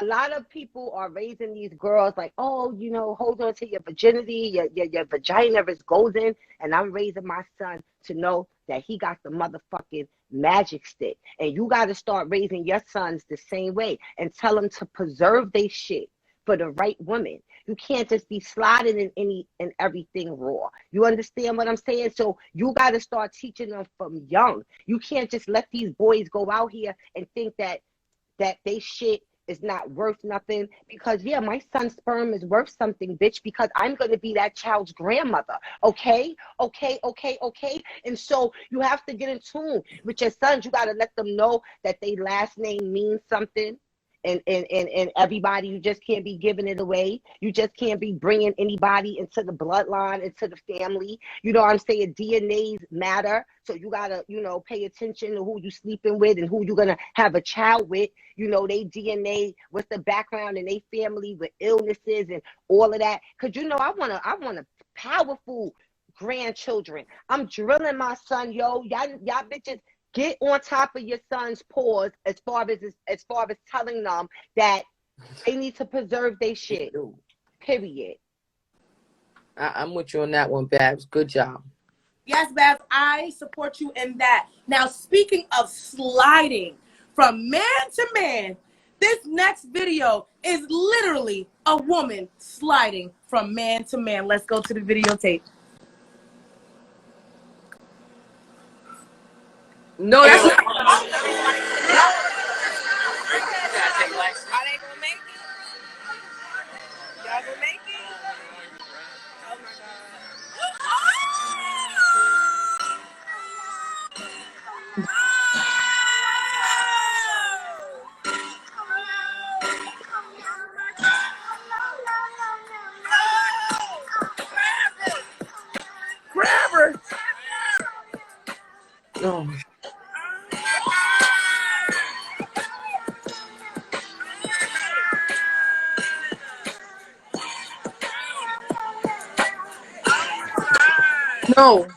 A lot of people are raising these girls like, oh, hold on to your virginity, your vagina is golden. And I'm raising my son to know that he got the motherfucking magic stick. And you got to start raising your sons the same way and tell them to preserve their shit for the right woman. You can't just be sliding in any and everything raw. You understand what I'm saying? So you got to start teaching them from young. You can't just let these boys go out here and think that they shit is not worth nothing, because my son's sperm is worth something, bitch, because I'm going to be that child's grandmother. Okay. And so you have to get in tune with your sons. You got to let them know that their last name means something. And everybody, you just can't be giving it away. You just can't be bringing anybody into the bloodline, into the family. You know what I'm saying? DNAs matter. So you got to, pay attention to who you sleeping with and who you're going to have a child with. They DNA, what's the background in their family with illnesses and all of that. Because, I want a powerful grandchildren. I'm drilling my son, yo. Y'all bitches, get on top of your son's paws as far as telling them that they need to preserve their shit. Period. I'm with you on that one, Babs. Good job. Yes, Babs, I support you in that. Now, speaking of sliding from man to man, This next video is literally a woman sliding from man to man. Let's go to the videotape. No, that's not. Are they gonna make it? Y'all gonna make it? Oh my Grab her. No. No.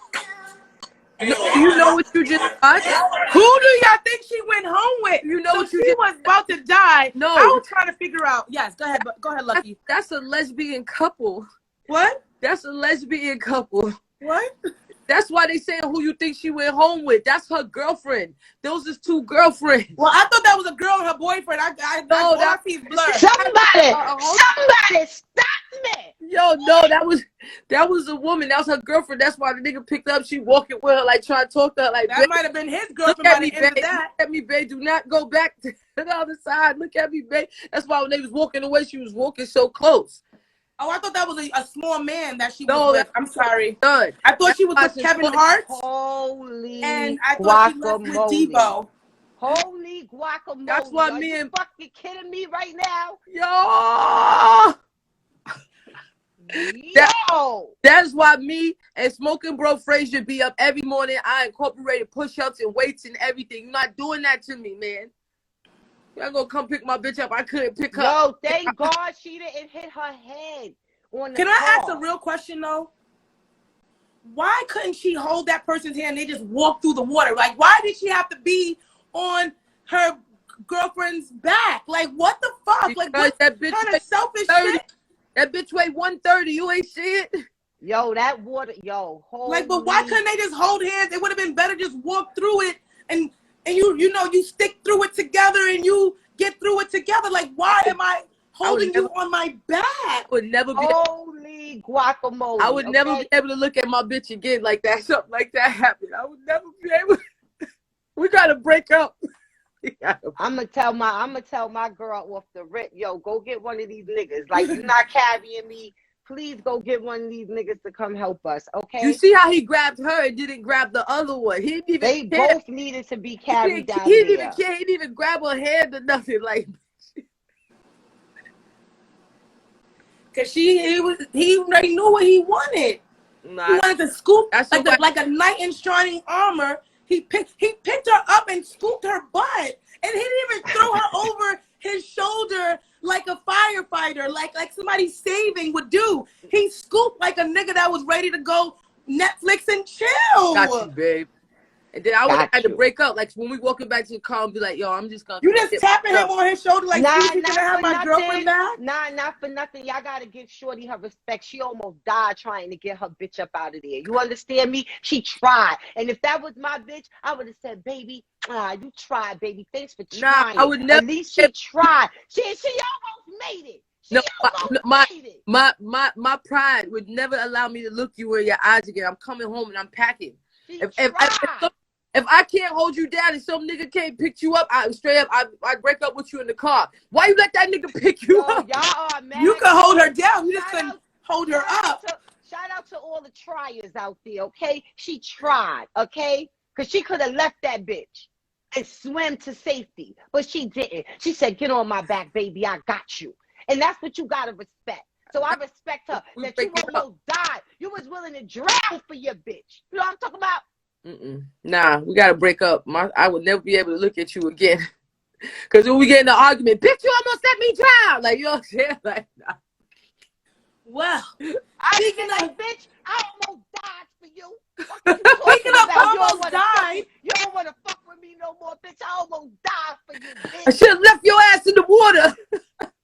No. You know what you just watched? Who do y'all think she went home with? You know so what you she just was about to die. No. I was trying to figure out. Yes, go ahead, Lucky. That's a lesbian couple. What? That's a lesbian couple. What? That's why they saying who you think she went home with. That's her girlfriend. Those is two girlfriends. Well, I thought that was a girl and her boyfriend. No, that seems blurred. Somebody stop me. Yo, no, that was a woman. That was her girlfriend. That's why the nigga picked up. She walking with her, like trying to talk to her, like that might have been his girlfriend. Look at by me, the end babe. of that. Look at me, babe. Do not go back to the other side. Look at me, babe. That's why when they was walking away, she was walking so close. Oh, I thought that was a small man that she was with. I'm sorry. Good. I thought she was with Kevin Hart. Holy and I thought she left with Debo. Holy guacamole. That's why Are you fucking kidding me right now? Yo! That's why me and Smoking Bro Frazier be up every morning. I incorporated push-ups and weights and everything. You're not doing that to me, man. Y'all gonna come pick my bitch up. I couldn't pick her up. Yo, thank God she didn't hit her head on the Can car. I ask a real question, though? Why couldn't she hold that person's hand and they just walk through the water? Like, why did she have to be on her girlfriend's back? Like, what the fuck? Like, what that bitch kind of selfish 30. shit? That bitch weighed 130. You ain't see it? Yo, that water, yo. Holy. Like, but why couldn't they just hold hands? It would have been better just walk through it and you stick through it together and you get through it together. Like, why am I holding you on my back? I would never be. Holy guacamole. I would never be able to look at my bitch again like that. Something like that happened. I would never be able. We gotta break up. I'm gonna tell my girl off the rip, yo, go get one of these niggas. Like, you're not carrying me. Please go get one of these niggas to come help us, okay? You see how he grabbed her and didn't grab the other one? He didn't even They care. both needed to be carried down He didn't there. even care. He didn't even grab her hand or nothing. Like, Cause he already knew what he wanted. nah, he wanted to scoop like a knight in shining armor. He picked her up and scooped her butt, and he didn't even throw her over his shoulder like a firefighter, like somebody saving would do. He scooped like a nigga that was ready to go Netflix and chill. Got you, babe. And then I would have had to break up. Like, when we walking back to the car and be like, yo, I'm just gonna. You just tapping him on his shoulder like, nah, you gonna have my girlfriend back? Nah, not for nothing. Y'all gotta give Shorty her respect. She almost died trying to get her bitch up out of there. You understand me? She tried. And if that was my bitch, I would have said, baby, you tried, baby. Thanks for trying. Nah, I would never. At least she tried. She almost made it. My pride would never allow me to look you in your eyes again. I'm coming home and I'm packing. If I can't hold you down and some nigga can't pick you up, I break up with you in the car. Why you let that nigga pick you up? Y'all are mad. You could hold her down. You just couldn't hold her up. Shout out to all the triers out there, okay? She tried, okay? Because she could have left that bitch and swim to safety, but she didn't. She said, get on my back, baby. I got you. And that's what you got to respect. So I respect her that you almost died. You was willing to drown for your bitch. You know what I'm talking about? Nah, we gotta break up. I would never be able to look at you again. Cause when we get in an argument, bitch, you almost let me drown. Like, you know what I'm saying? Like, nah. Well, speaking of bitch, I almost died for you. Speaking of almost died, you don't want to fuck with me no more, bitch. I almost died for you, bitch. I should have left your ass in the water.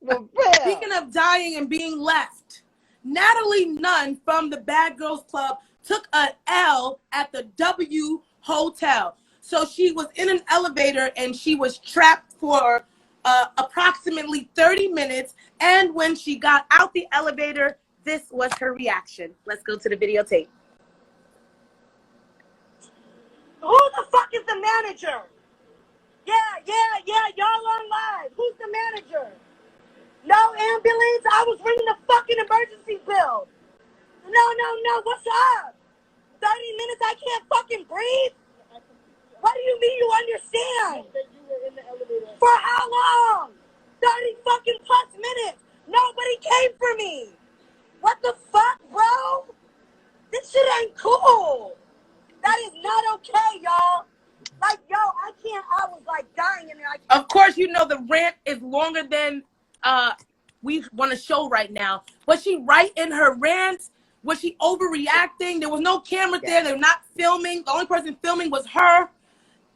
For real. Speaking of dying and being left, Natalie Nunn from the Bad Girls Club took an L at the W Hotel. So she was in an elevator and she was trapped for approximately 30 minutes. And when she got out the elevator, this was her reaction. Let's go to the videotape. Who the fuck is the manager? Yeah, y'all on live. Who's the manager? No ambulance? I was ringing the fucking emergency bell. No, what's up? 30 minutes, I can't fucking breathe? What do you mean you understand? For how long? 30 fucking plus minutes. Nobody came for me. What the fuck, bro? This shit ain't cool. That is not okay, y'all. Like, yo, I can't. I was like dying in there. Of course, you know the rant is longer than we want to show right now. Was she right in her rant? Was she overreacting? There was no camera there. They're not filming. The only person filming was her.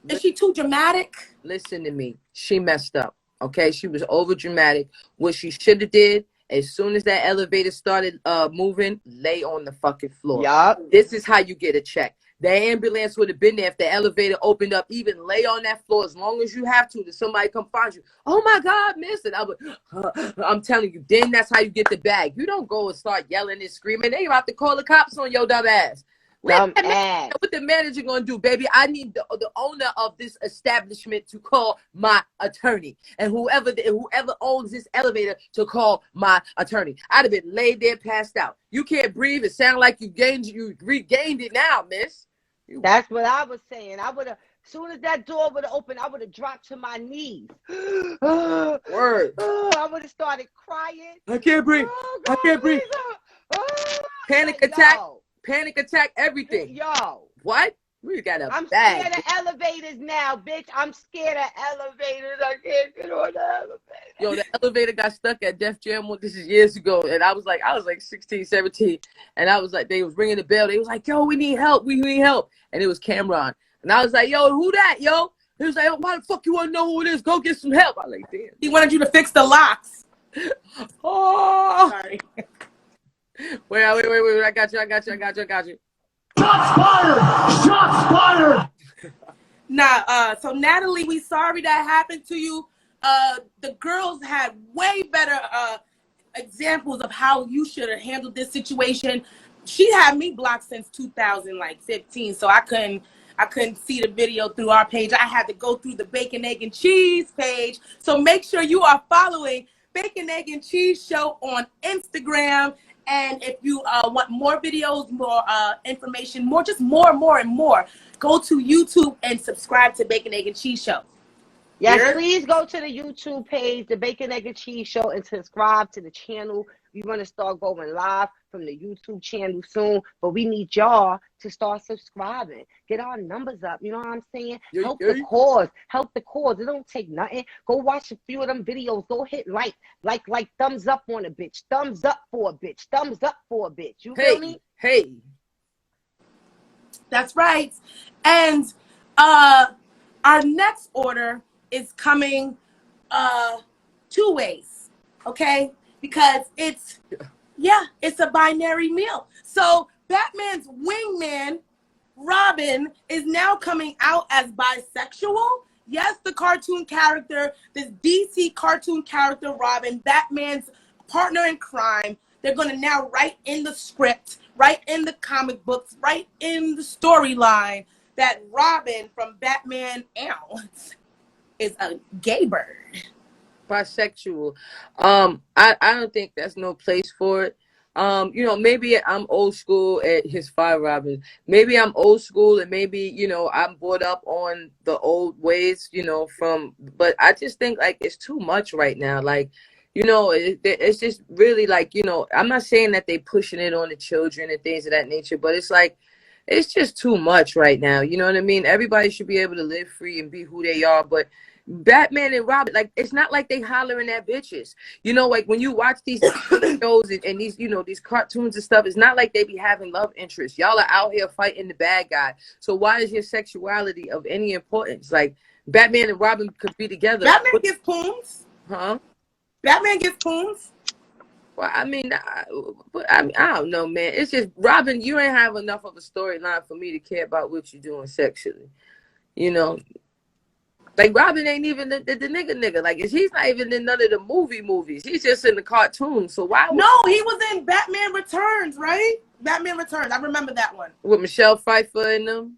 Is she too dramatic? Listen to me. She messed up. Okay, she was over dramatic. What she should have did, as soon as that elevator started moving, lay on the fucking floor. Yup. This is how you get a check. The ambulance would have been there if the elevator opened up. Even lay on that floor as long as you have to somebody come find you. Oh my God, miss it. I'm telling you, then that's how you get the bag. You don't go and start yelling and screaming. They about to call the cops on your dumb ass. What the manager gonna do, baby? I need the owner of this establishment to call my attorney, and whoever owns this elevator to call my attorney. I'd have been laid there, passed out. You can't breathe. It sounds like you regained it now, miss. That's what I was saying. I would have, as soon as that door would have opened, I would have dropped to my knees. Word. I would have started crying. I can't breathe. I can't breathe. Panic attack. Yo. Panic attack, everything. Yo. What? We got a I'm bag. scared of elevators now, bitch. I'm scared of elevators. I can't get on the elevator. Yo, the elevator got stuck at Def Jam. This is years ago. And I was like 16, 17. And I was like, they was ringing the bell. They was like, yo, we need help. We need help. And it was Cameron. And I was like, yo, who that, yo? He was like, why the fuck you want to know who it is? Go get some help. I was like, damn. He wanted you to fix the locks. Oh. Sorry. Wait. I got you. Shots fired! Shots fired! Nah, so Natalie, we sorry that happened to you. The girls had way better examples of how you should have handled this situation. She had me blocked since 2015, so I couldn't see the video through our page. I had to go through the Bacon, Egg, and Cheese page. So make sure you are following Bacon, Egg, and Cheese Show on Instagram. And if you want more videos, more information, more and more, go to YouTube and subscribe to Bacon, Egg, and Cheese Show. Yes, please go to the YouTube page, the Bacon, Egg, and Cheese Show, and subscribe to the channel. We're going to start going live from the YouTube channel soon, but we need y'all to start subscribing. Get our numbers up. You know what I'm saying? Help the cause. Help the cause. It don't take nothing. Go watch a few of them videos. Go hit like thumbs up on a bitch. Thumbs up for a bitch. Thumbs up for a bitch. You feel me? Hey. That's right. And our next order is coming 2 ways, okay? Because it's a binary meal. So Batman's wingman, Robin, is now coming out as bisexual. Yes, the cartoon character, this DC cartoon character, Robin, Batman's partner in crime, they're going to now write in the script, write in the comic books, write in the storyline that Robin from Batman is a gay bird. Bisexual. I don't think that's no place for it. Maybe I'm old school at his five Robin. Maybe I'm old school and maybe, I'm brought up on the old ways, but I just think like it's too much right now. Like, it's just really like, I'm not saying that they pushing it on the children and things of that nature, but it's like, it's just too much right now. You know what I mean? Everybody should be able to live free and be who they are, but Batman and Robin, like, it's not like they hollering at bitches. Like when you watch these shows and these, these cartoons and stuff, it's not like they be having love interests. Y'all are out here fighting the bad guy. So why is your sexuality of any importance? Like, Batman and Robin could be together. Batman gets poons. Huh? Batman gets poons. Well, I mean, I don't know, man. It's just, Robin, you ain't have enough of a storyline for me to care about what you're doing sexually. Like Robin ain't even the nigga. Like he's not even in none of the movies. He's just in the cartoon. So why? No, he was in Batman Returns, right? Batman Returns. I remember that one. With Michelle Pfeiffer in them.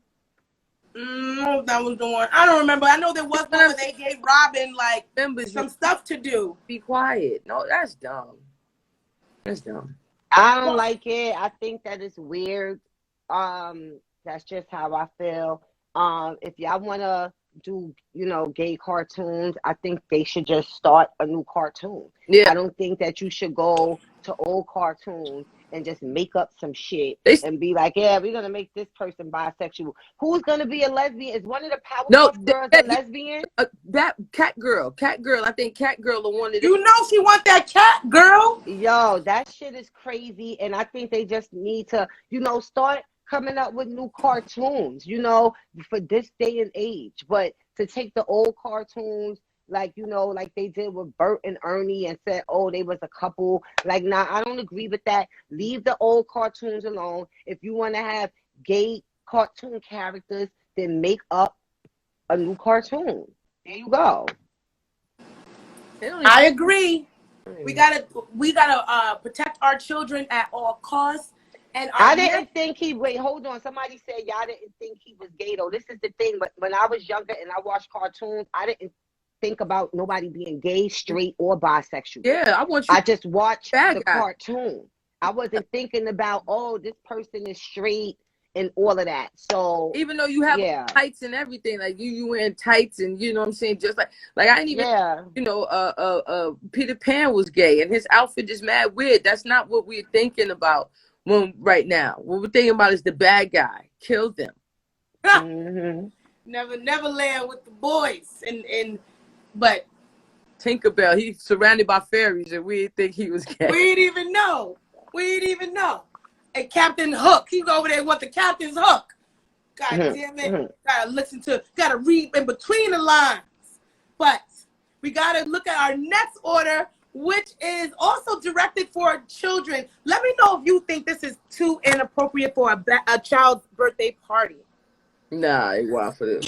That was the one. I don't remember. I know there was one where they gave Robin like some stuff to do. Be quiet. No, that's dumb. That's dumb. I don't like it. I think that it's weird. That's just how I feel. If y'all wanna do, gay cartoons, I think they should just start a new cartoon. Yeah. I don't think that you should go to old cartoons and just make up some shit and be like, yeah, we're gonna make this person bisexual. Who's gonna be a lesbian? Is one of the Powerpuff Girls a lesbian? That Cat Girl. I think Cat Girl the one that she want that cat girl. Yo, that shit is crazy, and I think they just need to, start coming up with new cartoons, for this day and age. But to take the old cartoons, like they did with Bert and Ernie and said, oh, they was a couple. Like, nah, I don't agree with that. Leave the old cartoons alone. If you want to have gay cartoon characters, then make up a new cartoon. There you go. I agree. We gotta protect our children at all costs. And I didn't think wait, hold on. Somebody said y'all didn't think he was gay though. This is the thing, but when I was younger and I watched cartoons, I didn't think about nobody being gay, straight, or bisexual. Yeah, I just watched the cartoon. I wasn't thinking about, oh, this person is straight and all of that. So even though you have tights and everything, like you wearing tights and you know what I'm saying, just like I didn't even Peter Pan was gay and his outfit is mad weird. That's not what we're thinking about right now. What we're thinking about is the bad guy killed them. Mm-hmm. Neverland with the boys but Tinkerbell, he's surrounded by fairies and we didn't think he was gay. We didn't even know. And Captain Hook, he's over there with the captain's hook. God damn it. Gotta read in between the lines. But we gotta look at our next order, which is also directed for children. Let me know if you think this is too inappropriate for a child's birthday party. Nah, I wild for this.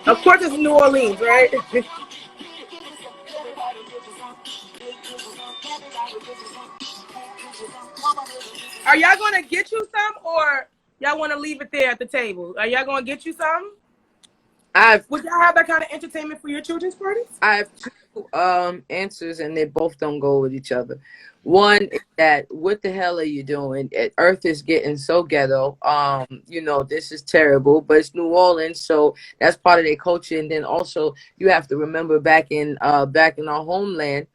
Of course, it's New Orleans, right? Are y'all going to get you some, or y'all want to leave it there at the table? Are y'all going to get you some? Would y'all have that kind of entertainment for your children's parties? I have two answers, and they both don't go with each other. One is that, what the hell are you doing? Earth is getting so ghetto. This is terrible, but it's New Orleans, so that's part of their culture. And then also, you have to remember back in our homeland,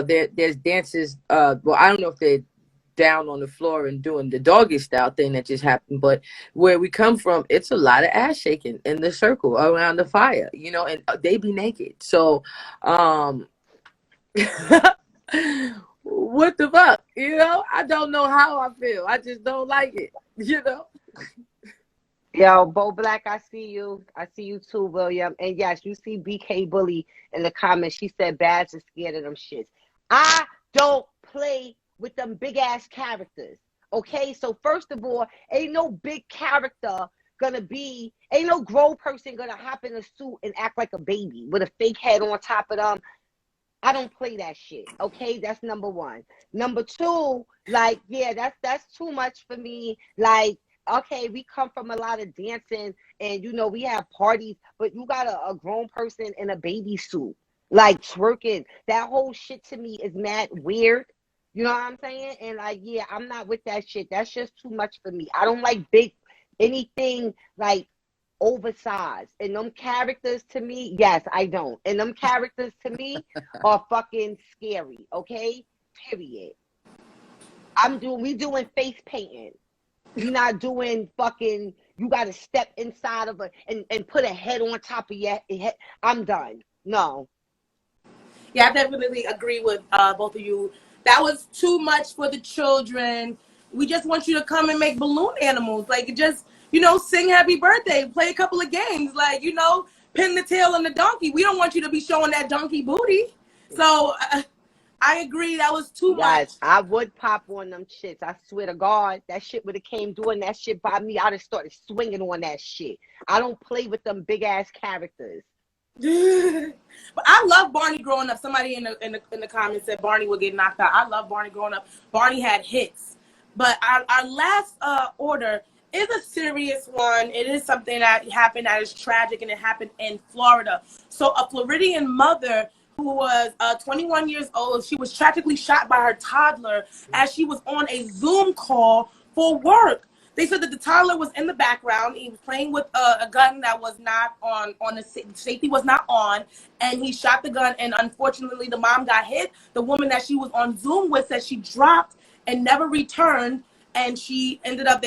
there's dances. Well, I don't know if they're down on the floor and doing the doggy style thing that just happened, but where we come from, it's a lot of ass shaking in the circle around the fire, and they be naked. So what the fuck, I don't know how I feel. I just don't like it, Yo, Bo Black, I see you too, William. And yes, you see BK Bully in the comments. She said Babs is scared of them shits. I don't play with them big ass characters. Okay, so first of all, ain't no big character ain't no grown person gonna hop in a suit and act like a baby with a fake head on top of them. I don't play that shit. Okay, that's number one. Number two, like, yeah, that's too much for me. Like, okay, we come from a lot of dancing and we have parties, but you got a grown person in a baby suit, like twerking. That whole shit to me is mad weird. You know what I'm saying? And like, yeah, I'm not with that shit. That's just too much for me. I don't like anything like oversized. And them characters to me, yes, I don't. And them characters to me are fucking scary. Okay? Period. We doing face painting. We not doing fucking, you got to step inside of and put a head on top of your head. I'm done. No. Yeah, I definitely agree with both of you. That was too much for the children. We just want you to come and make balloon animals. Like, just, sing happy birthday, play a couple of games. Like, pin the tail on the donkey. We don't want you to be showing that donkey booty. So I agree. That was too much. I would pop on them shits. I swear to God, that shit would have came doing that shit by me. I'd have started swinging on that shit. I don't play with them big ass characters. But I love Barney growing up. Somebody in the comments said Barney would get knocked out. I love Barney growing up. Barney had hits. But our last order is a serious one. It is something that happened that is tragic, and it happened in Florida. So a Floridian mother who was 21 years old, she was tragically shot by her toddler as she was on a Zoom call for work. They said that the toddler was in the background. He was playing with a gun that was not on the safety was not on, and he shot the gun, and unfortunately the mom got hit. The woman that she was on Zoom with said she dropped and never returned, and she ended up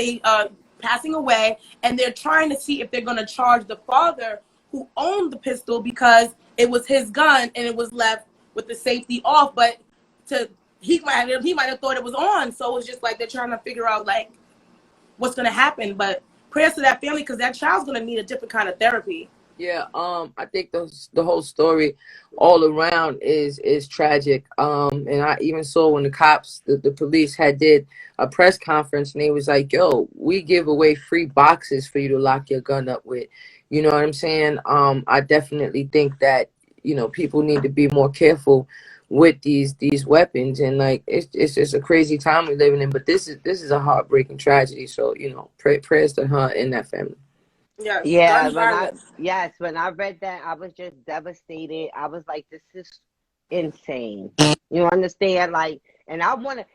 passing away, and they're trying to see if they're going to charge the father who owned the pistol because it was his gun and it was left with the safety off, but he might have thought it was on. So it's just like they're trying to figure out like what's going to happen. But prayers to that family, because that child's going to need a different kind of therapy. Yeah, I think the whole story all around is tragic. And I even saw when the cops, the police did a press conference, and they was like, yo, we give away free boxes for you to lock your gun up with. You know what I'm saying? I definitely think that, people need to be more careful with these weapons, and like it's just a crazy time we're living in. But this is a heartbreaking tragedy. So, prayers to her and that family. Yes. Yeah, when I read that, I was just devastated. I was like, this is insane. You understand? Like, and I wanna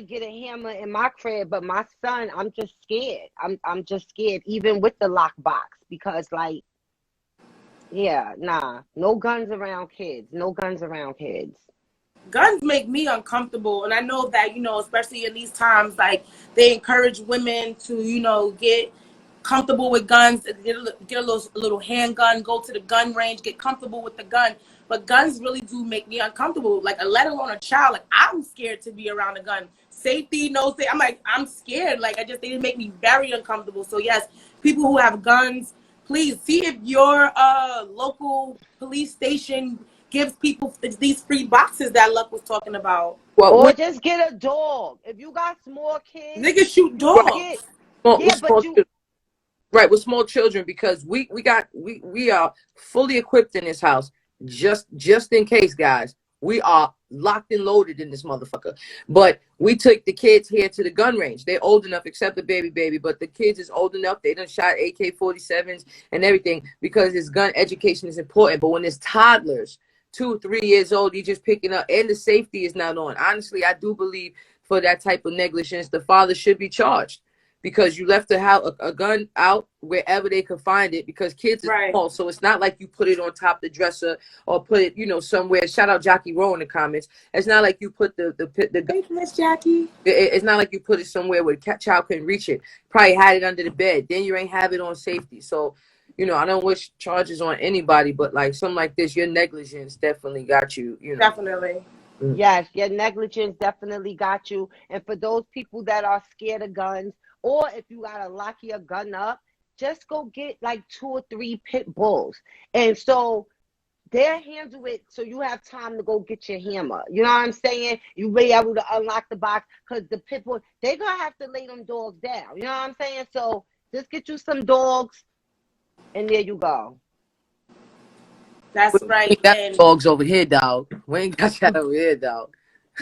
get a hammer in my crib, but my son, I'm just scared. I'm just scared, even with the lockbox, because like, yeah, nah, no guns around kids. No guns around kids. Guns make me uncomfortable, and I know that, especially in these times, like they encourage women to, get comfortable with guns, get a little handgun, go to the gun range, get comfortable with the gun. But guns really do make me uncomfortable, like let alone a child. Like I'm scared to be around a gun. Safety, no safety. I'm scared. Like they make me very uncomfortable. So yes, people who have guns, please see if your local police station gives people these free boxes that Luck was talking about. Well, Or just get a dog. If you got small kids, niggas shoot dogs. Right, with small children, because we are fully equipped in this house, just in case, guys. We are locked and loaded in this motherfucker. But we took the kids here to the gun range. They're old enough, except the baby, but the kids is old enough. They done shot AK-47s and everything, because this gun education is important. But when there's toddlers, 2-3 years old, you just picking up, and the safety is not on. Honestly, I do believe for that type of negligence, the father should be charged, because you left a gun out wherever they could find it, because kids are small. So it's not like you put it on top of the dresser or put it, somewhere. Shout out Jackie Rowe in the comments. It's not like you put the gun. Miss Jackie. It's not like you put it somewhere where the child couldn't reach it. Probably had it under the bed. Then you ain't have it on safety. So, I don't wish charges on anybody, but like something like this, your negligence definitely got you. Definitely. Yes, your negligence definitely got you. And for those people that are scared of guns, or if you gotta lock your gun up, just go get like 2 or 3 pit bulls. And so they'll handle it, so you have time to go get your hammer. You know what I'm saying? You be able to unlock the box, because the pit bull, they're gonna have to lay them dogs down. You know what I'm saying? So just get you some dogs, and there you go. That's right. We got dogs over here, dog. We ain't got that over here, dog.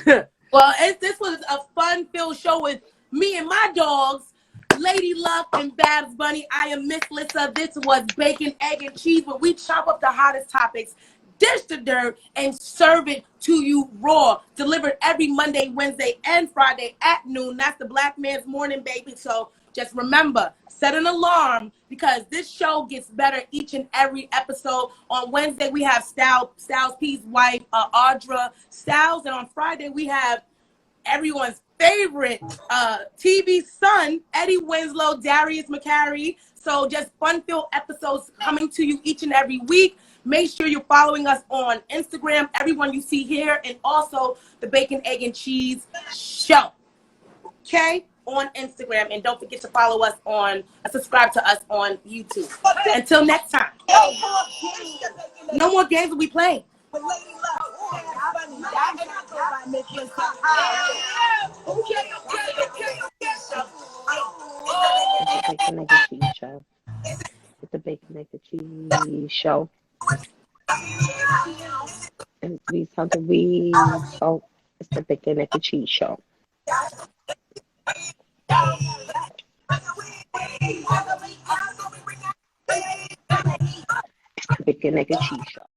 Well, this was a fun-filled show with me and my dogs, Lady Luck and Babs Bunny. I am Miss Lissa. This was Bacon, Egg, and Cheese, where we chop up the hottest topics, dish the dirt, and serve it to you raw. Delivered every Monday, Wednesday, and Friday at noon. That's the Black Man's Morning, baby. So just remember, set an alarm, because this show gets better each and every episode. On Wednesday, we have Styles P's wife, Audra Styles. And on Friday, we have everyone's favorite TV son, Eddie Winslow, Darius McCary. So just fun-filled episodes coming to you each and every week. Make sure you're following us on Instagram, everyone you see here, and also the Bacon, Egg, and Cheese Show. Okay? on Instagram. And don't forget to follow us subscribe to us on YouTube. Until next time. No more games will we play. It's the Bacon, Egg, and Cheese Show. It's the Bacon, Egg, and Cheese Show. And 3 times a week. So it's the Bacon, Egg, and Cheese Show. Bacon, Egg, and Cheese Show.